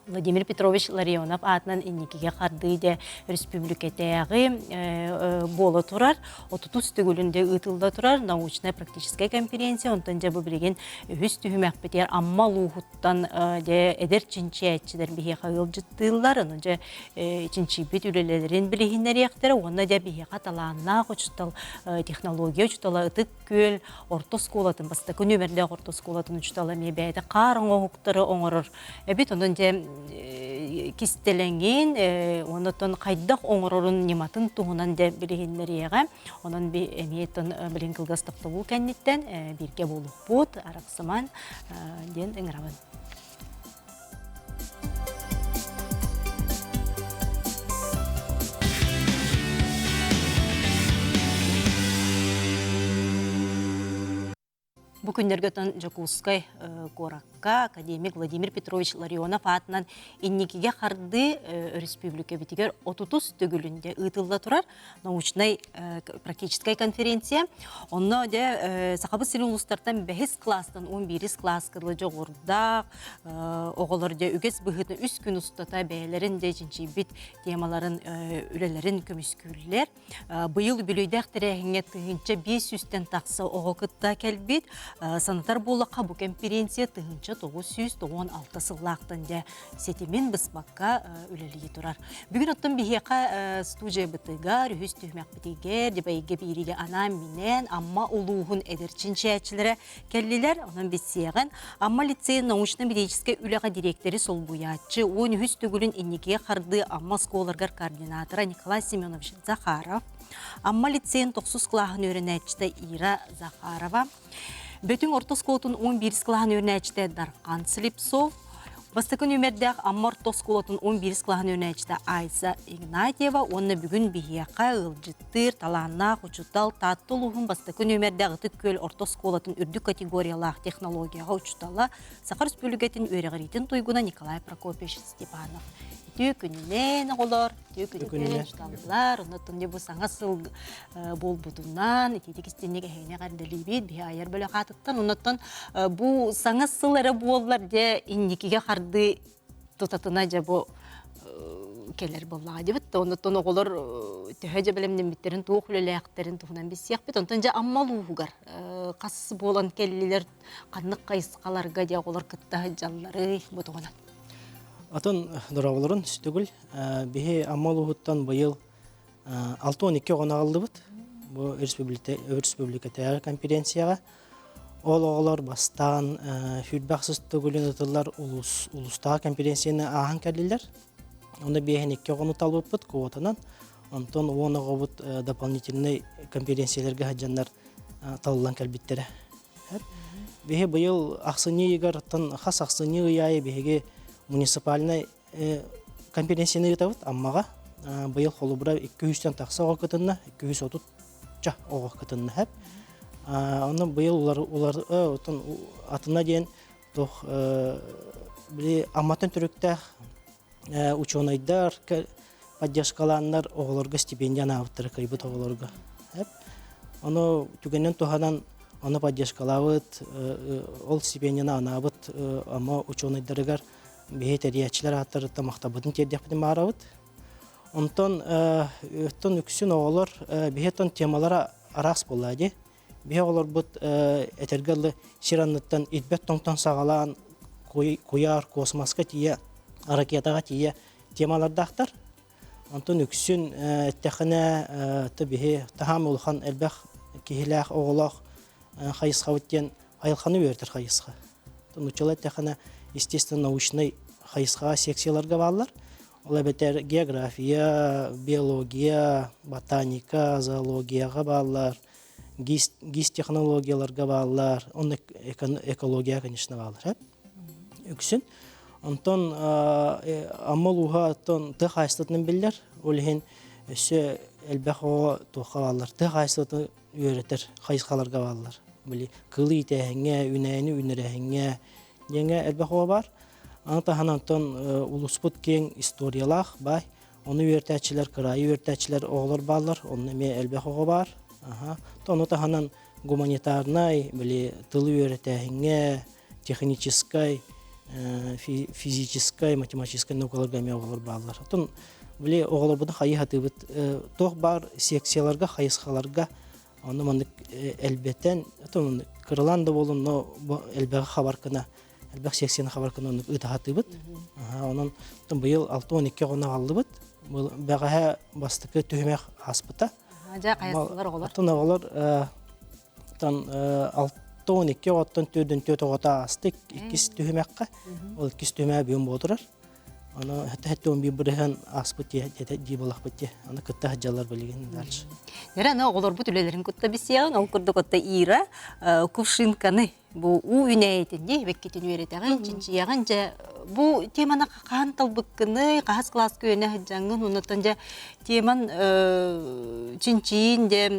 Владимир Петрович Ларионов атынан инникеге қардыйды республикатаяғы болы тұрар. Отуту стүгілінде ұтылда тұрар научная практическая конференция. Онтан жабы білеген үз түхімәк бетер амма луғыттан әдер чинчи әтчідер бейе қағыл жыттылар. Оны жа чинчи бет үлелерін білігінер ектері. Оны жа бейе қаталанна құчтал технология ұчтала ұтық көл орто сколатын. Баста күн өмірде орто сколатын ұчтала мебәйді қарың оғықтары оңырыр. Әбет онын жа кистеленген, онытын қайдақ оңырырын нематын туғынан да білігенлеріға, онын әмейеттін білген қылғастықты бұл кәнеттен бірге болуқ бұд, арақсыман ден ұңырабын. күннергөтөн Жакускай Коракка академик Владимир Петрович Ларионов атынан инникиге қарды республика битигер 30 төгүлүндө ытылда турар научный практическая конференция. Онно де сақабы силин улустартан 5 класстан 11 класс кырлы жогордак оголорда үгес быхытын 3 күн устата бәйләрен де бит темаларын үлелерин көмүскүллер. Быйыл бүлөйдәк тирәһиңе тыгынча 500тен тақсы ого кытта келбит. Санатар боллаққа бұл конференция тыгынча 996 сыллақтан де сетимен бысмаққа үлелігі тұрар. Бүгін оттан бігеқа студия бітігар, үз түймәк бітігер, дебайге бейрілі ана менен, амма улуғын әдірчин чәчілері келлілер, оның бесеғін. Амма лицей научно-медический үліға директори сол бұятчы, он үз түгілін иннеге қарды амма сколаргар координатора Николай Семенович Захаров. Амма лицейн 9 клағын өрінәчті Ира Захарова. Бөтін ортос колотын 11 клағын өрінәчті Дарқан Слепцов. Бастықын өмердәқ амма ортос колотын 11 клағын өрінәчті Айса Игнатьева. Онны бүгін бігеқа ылжыттыр, таланақ, ұчытал, таттыл ұғын бастықын өмердәқ ұтық көл ортос колотын үрді категориялақ технологияға ұчытала Сақар Республикатын өріғаритін тойгуна Николай Прокопьевич Степанов. Түйкүнінен оғылар, түйкүнінен ұшталылар, ұнаттын де бұл саңа сыл бол бұтынан, ететік істенеге әйіне қардылы бейд, бей айар бөлі қатыттан, ұнаттын бұл саңа сыл әрі болылар де иннекеге қарды тұтатына жа бұл келер болыға дебітті. Ұнаттын оғылар түйе білімден біттерін туық үлелі әқтерін тұғынан біз сияқ бет, ұнаттын жа аммал ұғығар. Қасы болан келелер қанық қайысқаларға де оғылар күтті жаллары бұтығынан. Атын дұрағылырын үстігіл, бейе аммал ұғыттан бұйыл 6-12 ғана алды бұд, бұл республика тәғі конференцияға. Ол оғылар бастан хүрбәқсіз түгілін ұтылар ұлыстағы конференцияны ағын кәлілер. Онда бейен 2 ғаны талып бұд көғытынан. Онтан оны ғобыд дополнительный конференцияларға хаджандар талылан кәлбеттері. Бейе бұйыл ақсыны егер, қас ақсыны ұяйы бейге муниципальный конференцияны ытабыт аммаға быйыл холубура 200-тен тақсы оға кытынна, 230 жа оға кытынна хэп. Оны быйыл улар атына дейін амматын түріктәқ ученыйдар, поддержкаланнар оғыларға стипендияны авыттыры кайбыт оғыларға. Оны түгеннен туғадан оны поддержкалавыт, ол стипендияны анабыт, амма ученыйдарыгар бейт әриятчылар аттарыта мақтабытын тердеппіден барабыт. Онтан үксін оғылар бейттен темалара арас болады. Бей оғылар бұд әтергілі сиранныттан идбет тоңтан сағалан кuyar, космоска тие, ракетаға тие темалардақтар. Онтан үксін әттәқіне бейі тағам ұлған әлбәқ кейләқ оғылақ қайысқа өткен айылқаны өртір қайысқа. Учалы әттәқіне естественно, научный хайысқа секцияларға балылар. Ол әбетер география, биология, ботаника, зоологияға балылар, гиз технологияларға балылар, оны экология, конечно, балылар. Үксін. Онтан аммал уға ты хайыстатын білдер, олығын өсі әлбәқ оға туға балылар. Ты хайыстатын өретер хайысқаларға балылар. Кылы итәңе, үнәйіні үнірәңе, Денге әлбәқуа бар. Антахан антон улуспут кең историялақ бай. Оны өртәчілер, қырайы өртәчілер оғылар балар. Оны ме әлбәқуа бар. Тоны таханан гуманитарнай, тылы өртәңе, техническай, физическай, математическай наукаларға ме оғылар балар. Тон оғылар бұды қайы хаты бұд. Тоқ бар секцияларға, қайысқаларға оны мандық әлбәттен, қырылан да болын, әлбәқі қабарқына Әлбәқ сексияны қабарқын оны ұтағаты бұд. Оның бұйыл 6-12 ғына қалды бұд. Бәғаға бастықы түймек аспыта. Жа қайасылар оғылар? Атын оғылар 6-12 ғоттан төдін төт оғыта астық 2 түймекқа. Ол 2 түймек бүйін болдырар. Она это он бибрхан аспыти это дибалахпыти. Она кытта хаджалар билген дальше. Нераны олар бу түлелерин кутта бисягын, ол курда котта ира кувшинканы бу у үнәйтенде беккетен үйретеген чинчияган же бу теманы каан талбыккыны кахас класс күйөне хаджаңын унутан же теман чинчин де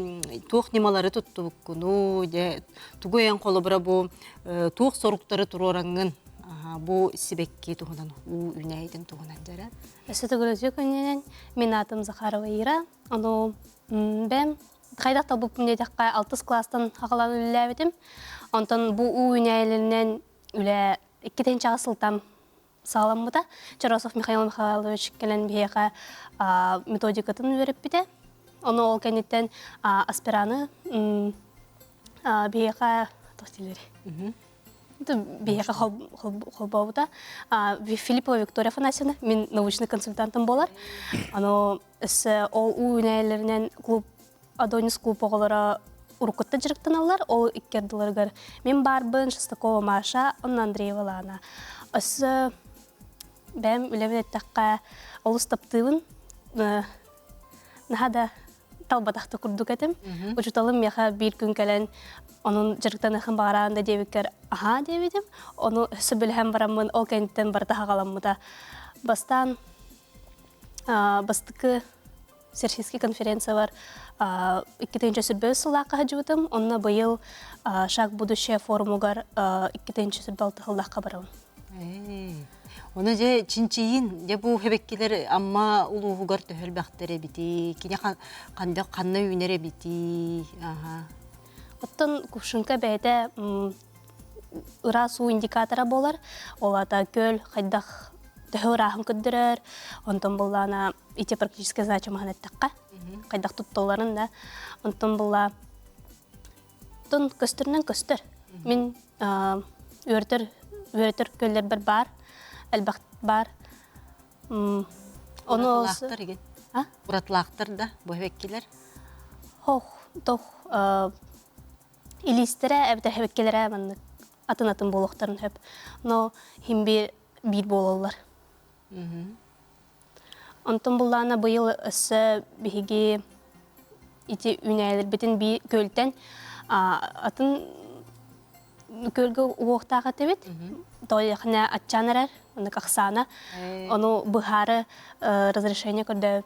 туох немалары туттубуккуну же тугуян колобура бу туох соруктары турораңын бу сибекки тугунан у үнәйтен тугунан жара. Өсөтөгөлөзү күнүнөн мен атым Захарова Ира. Аны бем кайда табып мендекка 6 класстан хагалан үлләбидим. Онтон бу үнәйлеринен үле 2-нче асылтам саламмыда. Чарасов Михаил Михайлович келен бияка методикатын берип бите. Аны ол кенеттен аспираны бияка тохтилери. Бияка холбауда. Филиппова Виктория Афанасьевна, мен научный консультантым болар. Ано ол үйнәйлерінен клуб, Адонис клуб оғылары урукутта жырықтан алар, ол иккерділергер. Мен барбын, Шестакова Маша, Анна Андреева Лана. Бәм үлемін әттіққа олыс таптығын, нахада талбатақты күрдік әтім. Учуталым яха бір күн кәлін onun jırıktan bağıranda devikler aha devidim. Onu sübülhem varamın o kentten barda hagalamıda. Bastan bastıkı Serhiski konferensiya var. 2-nче сүрбе сыллаққа хажуытым. Онна быйыл шаг будущее форумугар 2-нче сүрбе алтықылдаққа барауын. Оны же чинчиин, же бу хебеккилер амма улуугар төхөл бақтары бити, кине қанна үйнере бити. Оттон кушунка бәйді ыра су индикатора болар. Олата көл, қайдақ төхөр ахым көддірер. Онтон болана ите практически значимаған әттіққа. Қайдақ тұттоларын да. Онтон бола тон көстірінен көстір. Мен өретір көллер бір бар, әлбақт бар. Уратылақтыр еген. Уратылақтыр да, bu хебеккилер? Хоқ, тоқ. Илистере, әбітер хебеккелері атын болуқтарын хөп. Но хим бір болулар. Онтон бұллана бұйыл өсі бігі ити үнәйлер бітін бір көлтен атын көлгі уоқтаға тәбет. Той яқына атчанырар, оны қақсана. Оны бұхары разрешение көрді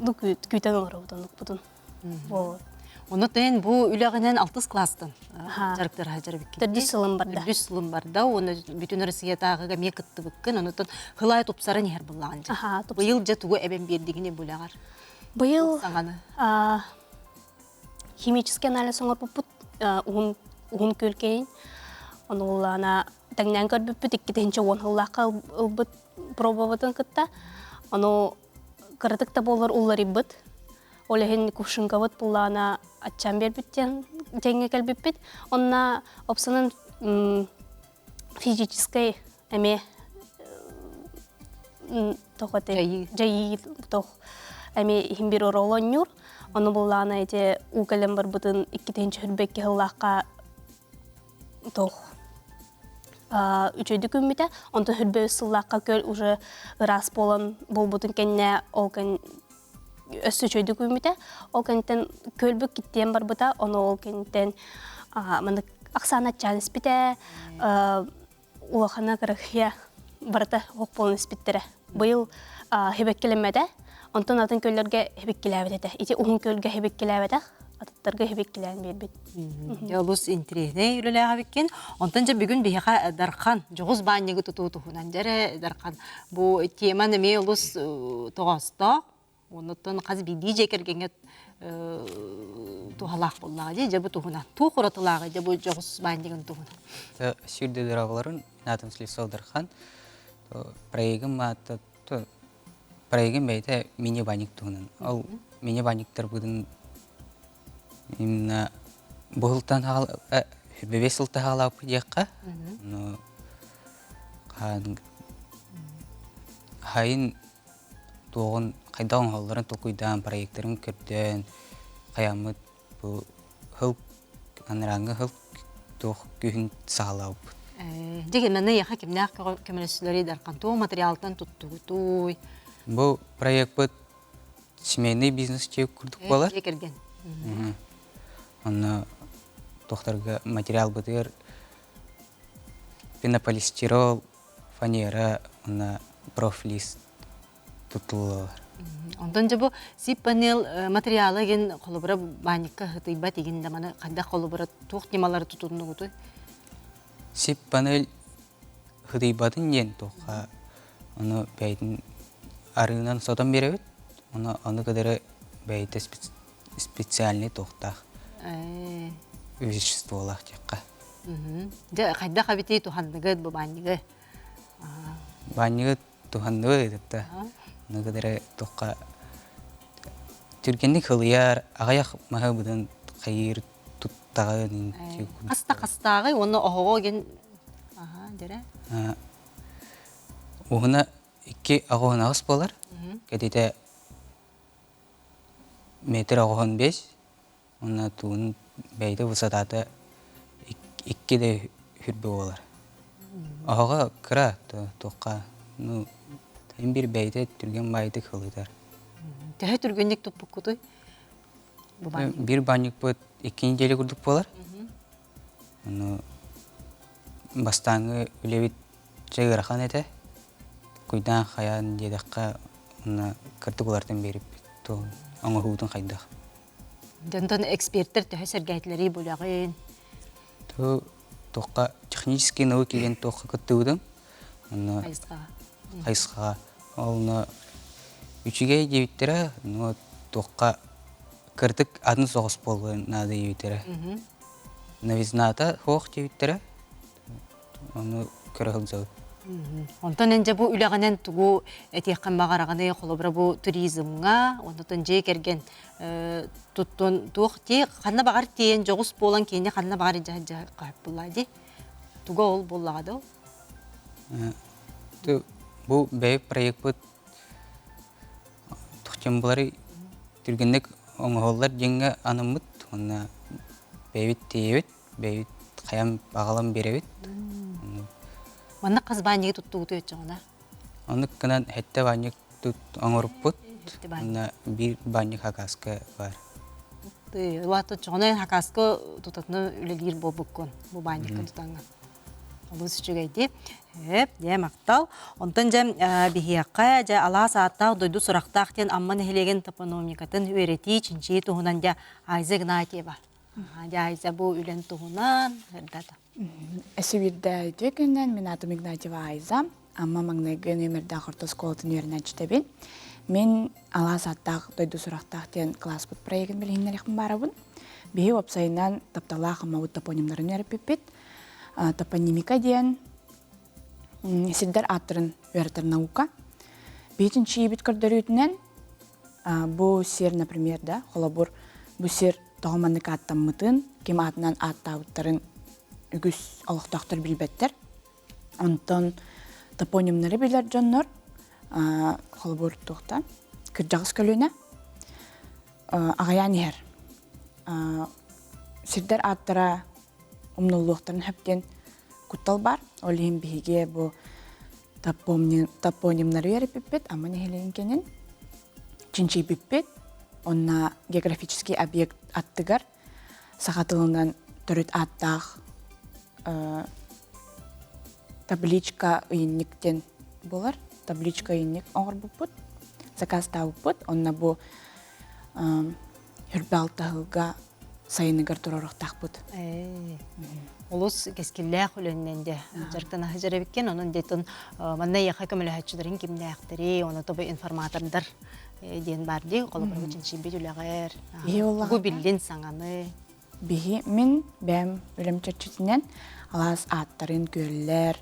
бүт күйтен ұңыру бұтын. Оны тәйін бұл үләғінен 6 кластын жарықтар хажар беккен. 4 сылым барда. 4 сылым барда, оны бүтін Россиятағыға мекітті бүккен, оны тұн ғылай тұпсары нер бұллаған жа. Бұйыл жа тұғы әбен бердігіне бұлағар. Бұйыл химический анализ оңыр бұппыт, ұғын көлкейін. Оны ұллана тәңнен көр бүппіт, 2-нче 10 ғыллаққа ұлбыт пробоватын күтті. Оны қырытықта болар ұллар иббыт. Олеген кушынғавыт бұллана атчан бербіттен тәңе кәлбіппіт. Онна опсының физической әме жайы әме химбір оролон нүр. Оны бұллана әте ұғылым бар бұтын 2-нче хүрбекке ғыллаққа тоқ үчөйді күмміті. Онтын хүрбе сыллаққа көл ұжы ұрас болын бұл бұтын кәнне олғын өссі чөйді көміті, ол кәнттен көлбік кеттен бар бұта, оны ол кәнттен ақсаны атчан іспіті, ұлақана қырықия барыта оқ болын іспіттірі. Бұйыл хебеккелемеді, онтын атын көллерге хебеккеләбеді. Ити ұғын көлге хебеккеләбеді, атыттарға хебеккелән бербет. Олыс интерегіне үліліға беккен. Онтан жа бүгін бейға дарқан, жоғыз баннегі тұтуытуғынан жәрі дарқан. Бұл теманы ме олыс тоғаста, онытын қазы бейді жекергенет туғалақ боллағы же бұл туғынан. Туғы құратылағы же бұл жоғыз баннеген туғынан. Сүйірді дұрағыларын, Натым Слесов Дархан, проегім бәйті мини-банник туғынан. Ол мини-банниктер бұдың именно бұғылтан бебес ұлты ғалап дейққа. Хайын туғын қайдауын ғалдарын тұлқойдан, проектерін көрден, қаямыт бұл ғыл, аныраңы ғыл тұқ күйін сағалауып. Дегенмен яха кимнях көмөлөсүлөрү даркантуу материалтан туттугутуй. Бұл проект бұд семейный бизнес чек күрдік болар. Екерген. Оны тоқтарға материал бұдыр пенополистирол, фанера, оны профлист тұтылылар. Ондан жабу сип панел материалы ген қолыбыра баникка хытыйба тегенде мана қанда қолыбыра туқ немалары тұтуыны ғутой? Сип панель хыдыйбатын ден тоққа оны бәйтін арыынан сотан беребет, оны кадары бәйті специальный тоқтақ веществолақ текқа. Қайда қабетей тухандығы бұл баниғы? Баниғы тухандығы едіпті. Оны кадары тоққа түргенlik хылияр, ағаяқ маға бұдан қайыр тұттағы. Қаста-қастағы оны оғығы ген... Дере? Оғына iki ағуын ағыс болар. Кәдеті метр ағуын 5, оны туын бәйді высадаты 2 де хүрбі болар. Ағуға кіра тоққа, тайын бір бәйді түрген байды қылыдар. Тәхі түргенлік тұппық күті? Бір банник бұд 2 неделе күрдік болар. Бастаңы үлевет жайғырақан әті. Күйдан қаян дедіққа кірдік олардан беріп, оңы ғудың қайдақ. Донтон эксперттер тәхі сәргәйтлері болағын? Тоққа технический наук еген тоққа күтті ұдым. Қайысқаға. Олыны үшіге дебеттері, тоққа кірдік адын соғыс болғы нады дебеттері. Навизната хоқ дебеттері, оны көрі қылзауы. Онтон энже бу үләгәнен тугу этияккан багараганы холобра бу туризмга, онтон же керген туттон тухти ханна багар тиен жогус болан кийин ханна багар жа кайып булады. Туга ол буллады. Бу бей проект бу тухчан булары түргенлек оңголлар жеңге анымыт, онна бейбит тиебит, бейбит каям багалам беребит. Манна қыз баниги туттугуту өтчоңна? Оны кынан хетте банник тут оңорып бұд, бір банник хакаска бар. Уаты чоңна хакаска тутатны үлелер болбуккон, бу банникка тутаңган. Олы сүчігейді. Де мақтал. Онтан жам бихияққа, жа ала сааттақ дойду сұрақтақ тен амман хелеген топономикатын өрети чинчи туғынан жа айзы гына ба. Айзы бұл үлен туғынан ғырдады. Әсібірді өтекінен мен атым Игнатьева Айза, амма маңнайғы нөмірді ақырты сколатын өрін әчтебін. Мен ала саттақ дойду сұрақтақ тен класс бұд проегін білгенлер еқін барабын. Бейі опсайынан таптала қамауыт топонимларын өріп беппет. Топонимика ден сілдер аттырын өрітір наука. Бейтін чиебіт көрдері өтінен бұл сер, например, қолабыр бұл сер тоғыманнық аттан мұтын, кем атынан аттауыттарын үгіс алықтақтыр білбеттер. Онтон топонимнары білер жоннор, қолабыр тұқта, кіржағыз көліне, ағаян ер. Сірдер аттыра умнуллуқтарын хөптен күттал бар. Олейін бейге бұл топонимнары еріп біппет, аман ехелейін кенен. Чинчи біппет, онна географический объект аттыгар, сағатылынан түріт аттақ, табличка үйінніктен болар. Табличка үйіннік оңыр бұппыт, заказ тауыппыт, онна бұл үрбі алтағылға сайыныгар тұрарықтақ бұд. Олыс кескілләқ үлінненде. Жарқтан ағы жарабеккен, оның дейтін манна яқа көмілі әтшілерін кемді әқтірі, оны тобы информатордар ден барды, қолыбыр үшінші бет үләғер. Бұ білден саңаны. Мен бәм үлім чөтчетінен алас аттарын, көлілер,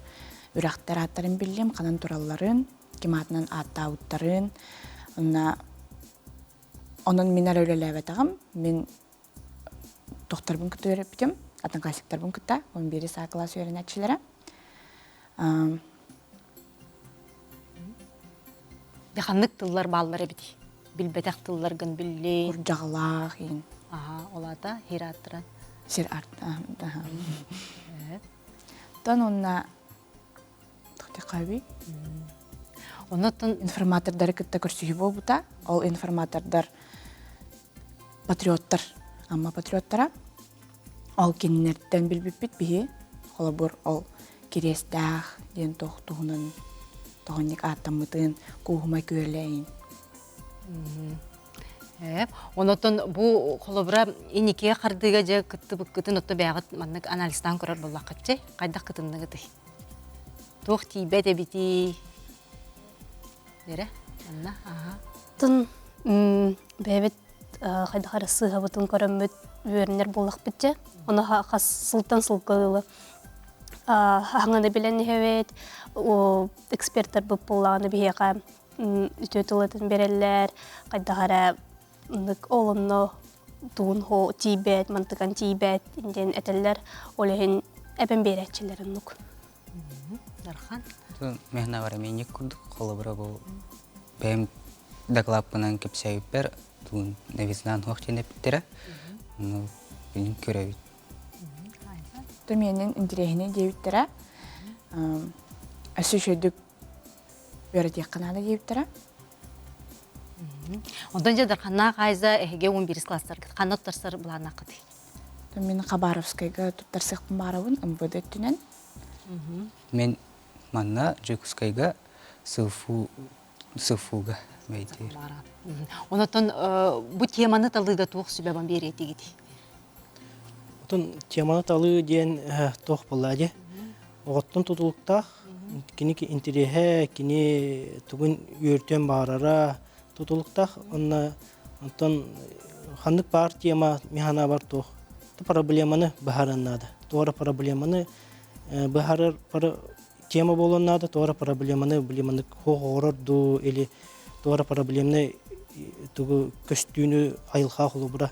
үрақтар аттарын білдім, қанан туралларын, кематынан атта ауттарын. Оның менар өлі әветағым, мен тоқтарбын күтті өріп бітім, атын классиктарбын күтті, 11 саа класс өрін әтшілері. Дәқанлық тыллар баллары біді. Білбетақ тылларғын білі. Құржағылақ ең. Олада хер аттыран. Сер арт. Тон онна қаби. Онотон Информатордар кытта көрсүхү болбута. Ол информатордар патриоттар, амма патриоттара. Ол киннерден билбиппит бихи. Холобур ол кирестах, ден тохтугунун, тоғынник аттамытын, куғыма көрлейін. Онотон бу холобра иникеге кардыга же кытты отто бягыт маннык анализтан көрөр боллакытчы. Кайдак кытынныгыты. Тух тийбе дебити. Дере? Анна, аха. Тын бәбет қайдақары сыға бұтын көрімбіт өрінер болақ бітче. Оны қас сылтан сылқылы. Аңаны білен хевет, эксперттар бұп болағаны бейеға үтөтілетін берелер, қайдақары олымны туын хо тибет, мантыған тибет, инден әтелер олығын әбін беретчілерін нүк. Дархан? Мехна бар менек күрдік, қолы бұра бұл бәйім доклапынан кепсәйіппер, туын навизнан хоқтен әпіттері, оны білін көрәбіт. Менің интерегіне дейбіттірі, өсі шөйдік өрі қанады дейбіттірі. Ондан же Дарханна қайза әхеге 11 класстар, қанаттарсар бұлана қыды. Мен Хабаровскайға тұттар сықпын барауын МВД түнен. Мен манна Джекускайға сылфуға бәйді. Онотон бұ теманы талыға туық сүбәбан береті кеді. Отын теманы талы ден тоқ болады. Оғыттың тұтылықтақ, кені интереге, кені түгін өртен барара тұтылықтақ. Онтан қандық бар тема механа бар тоқ. Проблеманы бұхараннады. Туара проблеманы бұхарар тема болыннады, туара проблеманы білеманы қоғырырду, или туара проблеманы түгі көстүйіні айылға құлы бұра.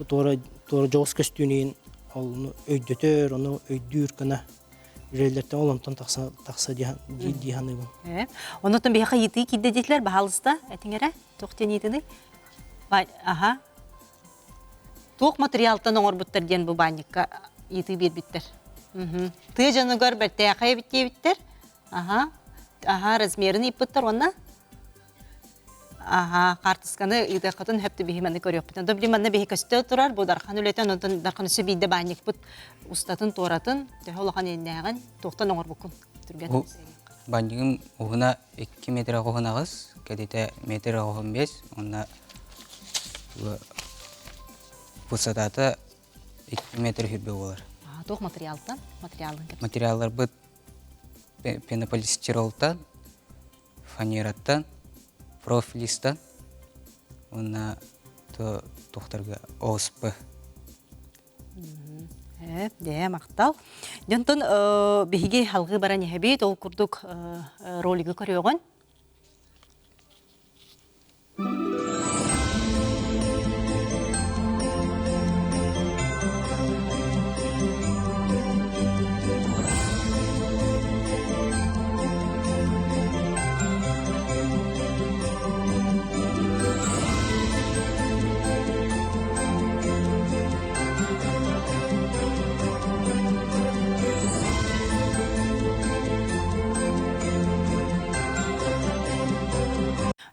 Туара жоғыз көстүйінен onu öydötör, onu öydür kana ürellerden olantan taqsa dihanı bu. Ondan bir hakkı yedi ki dedikler bahalısda etingere toxten yedi. Aha. Tox materialdan oğur bittir diyen bu bannikka yedi bir bittir. Tığ canı gör bir teğaya bittir. Aha. Aha razmerini ipittir ona. Aha, kartıskаны ide qatın hepti bihiməni görüyor. Da bilimənə bihi köstə turar, bu darxan ületen ondan darxan sübide bannik but ustatın toratın, teholagan enəğin toxtan oğur bukun. Bu bannikim uğuna 2 metre qoğunağız, kedite metre qoğun 5, onda bu sadata 2 metre hürbə olar. Tox materialdan, materiallar bu penopolistiroldan, faneratdan, profilistан, ona toxtarga OSP. De maqtal. Jonton bihiге halgı baran yahbet ol kurduk roligi körüyorgun.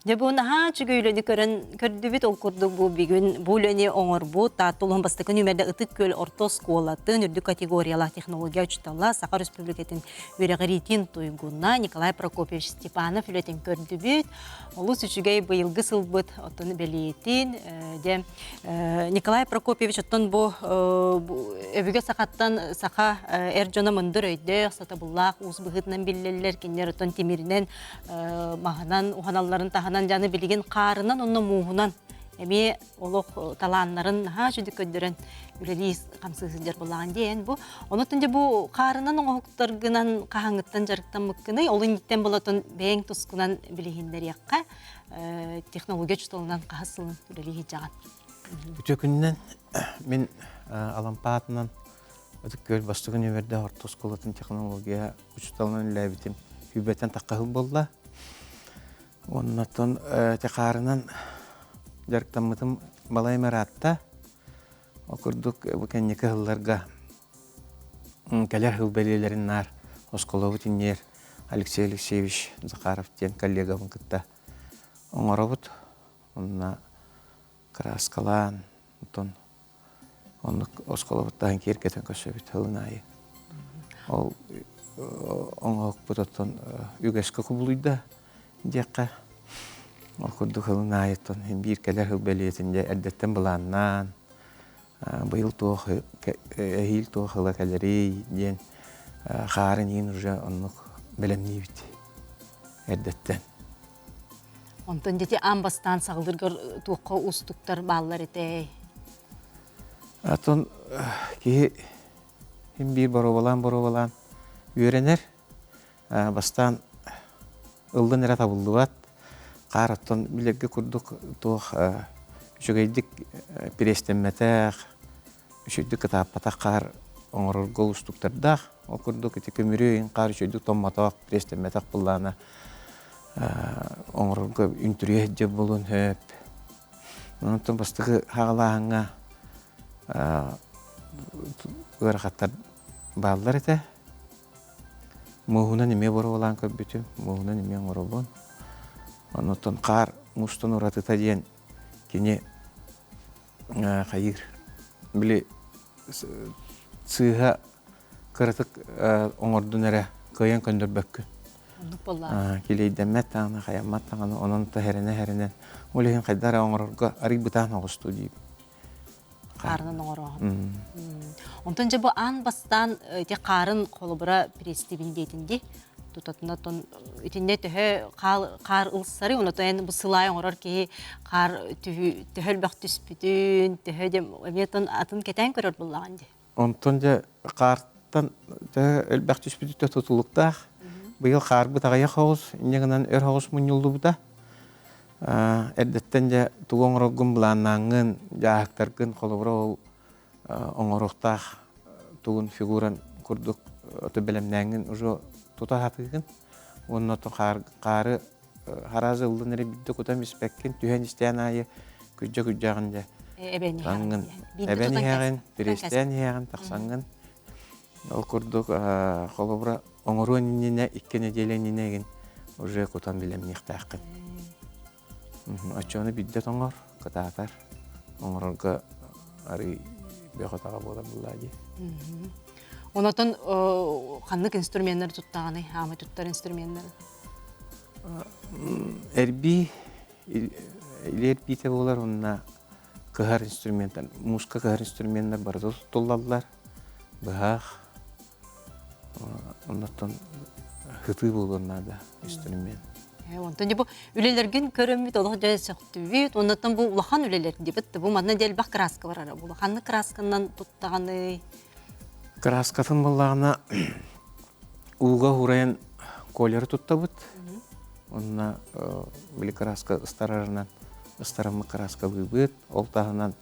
Jabun ha çügüyle dikörün kördübit ol kurduk bu bir gün bu leni oңор bu tatulun bastıkın ümerde ıtık köl orta skolatın ürdü kategoriyalar teknologiya uçtalla Sakar Respubliketin veregritin tuyguna Nikolay Prokopyevich Stepanov ületin kördübit olus üçügey bıyılgı sılbıt otunu beliyetin de Nikolay Prokopyevich otun bu övüge sakattan saka erjona mındır öyde satabullak uzbıhıtnan billeller kinler otun timirinden mahanan uhanalların tahanan canı bilgin qarınan onun muğunan emi oluq talanların ha jüdük ödürün üleliyiz kamsızıdır bulağın diyen bu. Onu tünce bu qarınan oğuktargınan kahangıttan jarıktan mıkkını olun gitten bulatın beğen tuskunan bilihinler yakka teknologiya çutulunan kahasılın üleliyi jağın. Үтөкүннен мен Алампаатынан өтүккөл Восток универде ортосколатын технология учталынан ләбитим хүбәтен таққahыл болла. Оннотон текарынан жарктамытым балай маратта окурдук бу кеннеке хылларга келер хыл белелерин нар осколову тиннер Алексей Алексеевич Захаров тен коллегамын кытта оңоробут. Онна краскалан, онны осколабыттағын керкетен көсөбіт хылынайы. Ол оңоқ бұтаттан үгескі құбылыйда деққа. Ол күрді хылынайы бір кәлер хыл бәлетінде әлдеттен бұланнан, бұйыл әйіл тоқылы кәлерей ден қарын ең уже онық бәлемней біт әлдеттен. Онтон дети амбастан сағылдыргар туққа устуктар баллар етей. Атын ки bir боровалан үйренер. Бастан ылдын эре табылды бат. Қараттан билерге күрдік туқ үшігейдік перестенметақ, үшігдік кітаппатақ қар оңырырғы ұстықтардақ. Ол күрдік еті көмірейін қар үшігдік томматақ перестенметақ бұлланы оңырырғы үнтүрие деп болын хөп. Онтан бастығы хағалағыңа ырақаттар балдар еті. Мұғынан еме бұры олан көббеті, мұғынан еме оңырыбын. Онтан қар мұстан ұратыта дейін кене қайыр. Біле сыға қырытық оңырдың әрі көйен көндір бөккін. Келейден мәттағына, қаяматтағына, оның тәхеріне. Олеген қайдары оңырырға арық бұтағына ғысту дейіп. Қарының оңырығы. Онтан жа бұл аң бастан қарын қолыбыра престибін дейтінде, тұтатында үтінде түхі қар ұлсары, онытайын бұл сылай оңырыр кейі қар түхіл бақ түспүтін, түхі де атын кетен көрір бұллағанды. Онтан жа қартан түхіл бақ түспүтін тұтылықтақ. Бұйыл қар бұтағая қауыз, инегінен өр қауыз мұнылды бұта. Әрдеттен жа тұғы оңырығын бұланнаңын, жағақтарғын қолыбыра ол оңырықтақ тұғын фигуран күрдік өті білімнәңін ұжы тұта хатығын. Оның өті қары харазы ұлдың әрі бидді құтам іспәккен түйен істен айы күджағын жа. Әбән еғін, бірестен еғін тақсаңын. Ол күрдік қолыбыра оңыруын инене, иккене делен инеген уже құтан білем нектақын. Очоны биддет оңыр, кытатар. Оңырға ары беғатаға бола бұллади. Онатын қанлық инструменттер тұттағаны, амы тұттар инструменттер? Әрби, әрбите болар, онына кығар инструменттер, музыка кығар инструменттер барды тұттылалар, бұғақ. Оннаттан хыты болғанна да инструмент. Онтан бұл үлелерген көрімбет, олық жай сөқті бейт, оннаттан бұл ұлақан үлелерін дебітті. Бұл мадына дәл бақ краска бар ара. Бұл ұлақанны красканнан тұттағаны? Краскатын болағына ұлға ғұрайын колері тұтта бұд. Онына білі краска ұстарарынан ұстарамы краска бұд. Ол тағынан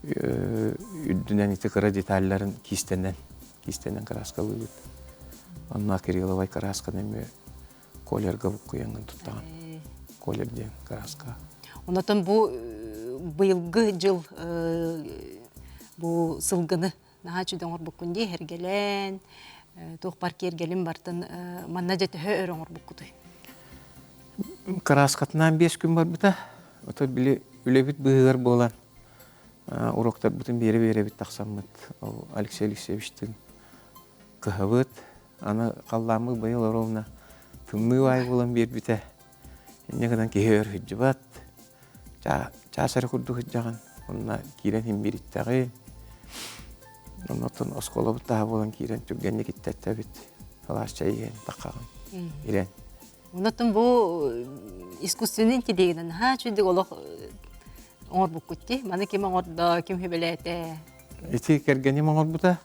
үддінен еті қыра деталларын кистенен краска бұд. Онына Кирилловай краска неме колерға бұққыяңын тұттаған. Колерден краска. Онатын бұл бұйылғы жыл бұл сылғыны наға чүден ғыр бұққынде әргелен, тоқ парки әргелен бартын манна жәті өр оңыр бұққыды. Краскатынан 5 күн бар бұта. Ота білі үлебіт бұғығар болан. Уроктар бұтын бері біт тақсамыд. Алексей Алексеевичтің кығыбыд. Аны қалламы байыл оровна тымны бай болан бер біте. Негідан кейер хүджі бат. Часары күрді хүджіған. Онына кейрен хем беріттіғи. Оннатын оскола бұттаға болан кейрен түргенне кеттәтті біт. Алас чайген таққағын. Ирен. Онатын бұл искусственный интеллигенен чүдік олық оңыр бұқ күтті. Маны кем оңырда, кем хөбелеті? Эти кергенем оңыр бұта.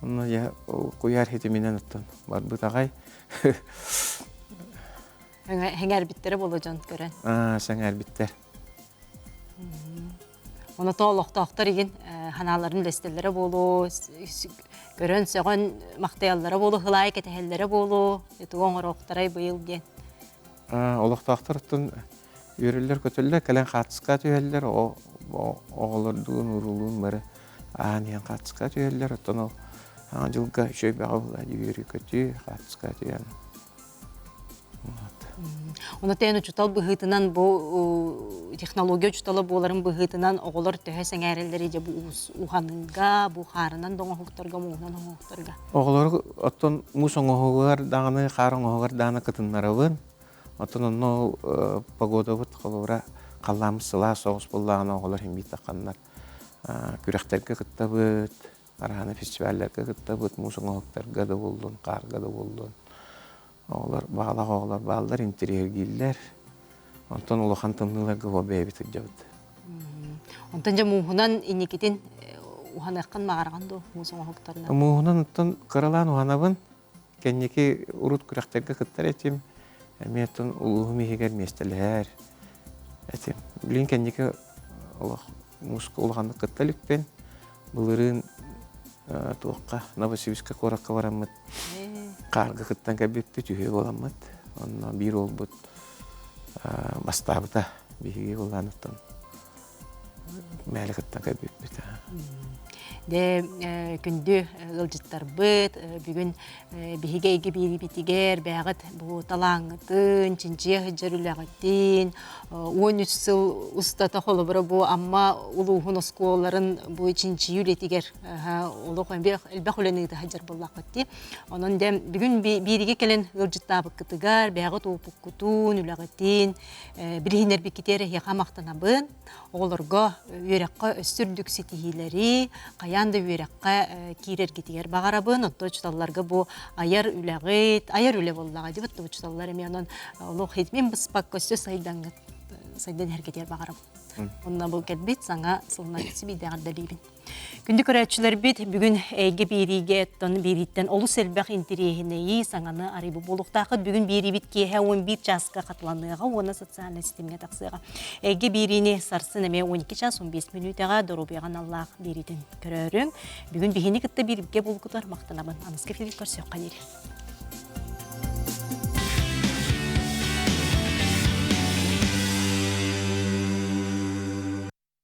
Оны я қойар хеті менен ұттын. Бар бұтағай. Хәң әрбіттері болу жон көрін? Сәң әрбіттер. Оны тоғылықтақтар еген ханаларын лестелері болу, көрін сөғін мақтаялары болу, ғылай кетәхелері болу, еті оңыр оқтарай бұйыл ден. Олықтақтар ұттын үйрілер көтілі, кәлен қатысқа түйелер, оғылырдуын, ұрылуын бәрі ағаниян қатысқа түйелер, ұттын ол жылға үшөй бәға бұла үйрі көті, қатысқа түйен. Оны тәйін учутал бұғытынан бұл технология учуталы боларын бұғытынан оғылар төһе сәңәрелері де бұл ұғаныңға, бұл қарынан доңа хуқтарға, мұғынан хуқтарға. Оғылар оттон мус оңоғығар дағаны, қарын оғығар дағаны кытынларыбын. Оттон оны погода бұд қолуыра қалламыз сыла соғыс болағына оғылар хембейт таққанлар. Күректерге қытта бұд, арағаны фестиваллерге қытта бұд, мус оңоғықтарға да болдun, қарға да болдun. Оғылар бағалақ оғылар бағалар интерьер кейлер. Онтон ұлыған тымныларға о бәйбітік жауды. Онтан жа мұғынан инекетін ухан аққан мағарған до мұзың оғықтарына? Мұғынан ұттан қырылан уғанабын, кәнеке ұрут күректерге қыттар әтем, әметтен ұлығым егер местелер әтем. Білін кәнеке ұлығанды қытталықпен, бұлырын туаққа Новосибирскка қораққа барамыд. Қарғы қыттан кәбепті түйе боламыд. Онна бір ол бұд бастабыда бейге оланыттан мәлі қыттан кәбепті. Де күнді ғылжыттар бұд, бүгін бейгейге бейгі бетігер, бәғыт бұл талаңытын, чинчия хыджарулағыттен, 13 сыл ұстата қолы бұры бұл, амма ұлуғын осколарын бұл чинчия үлетігер, олы қойын әлбәқ өләнігді хыджар болақытты. Onun de бүгін бейге келен ғылжыттабы кытыгар, бәғыт опық күтін, үлағыттен, бірігінер бекетері еқамақтанабын, оларға өрекқа өстірдік сетихилері, янды үйрәққа кейрер кетігер бағарабын, отты ұчталларға бұл аяр үле боллаға деп отты ұчталлар еме онын олық етмен бұспақ көсті сайдан әргетер бағарабын. Онына бұл кәлбет саңа сылына кетсі бейдіғар дәлейбін. Күнді көрәтшілер бет бүгін әйге бейриге әттін бейриттен олы сәлбәқ интерейінеyi саңаны арайбы болуқтақыд бүгін бейрибет кейхә 11 жасқа қатыланыға, оны социальный системге тақсыға. Әйге бейріне сарсын әме 12 час 15 минутаға дұрубеған Аллах бейритін көрәрің. Бүгін бейхені күтті бейрибге болғыдар мақтанабын. Анысқа филip көрсек қадері.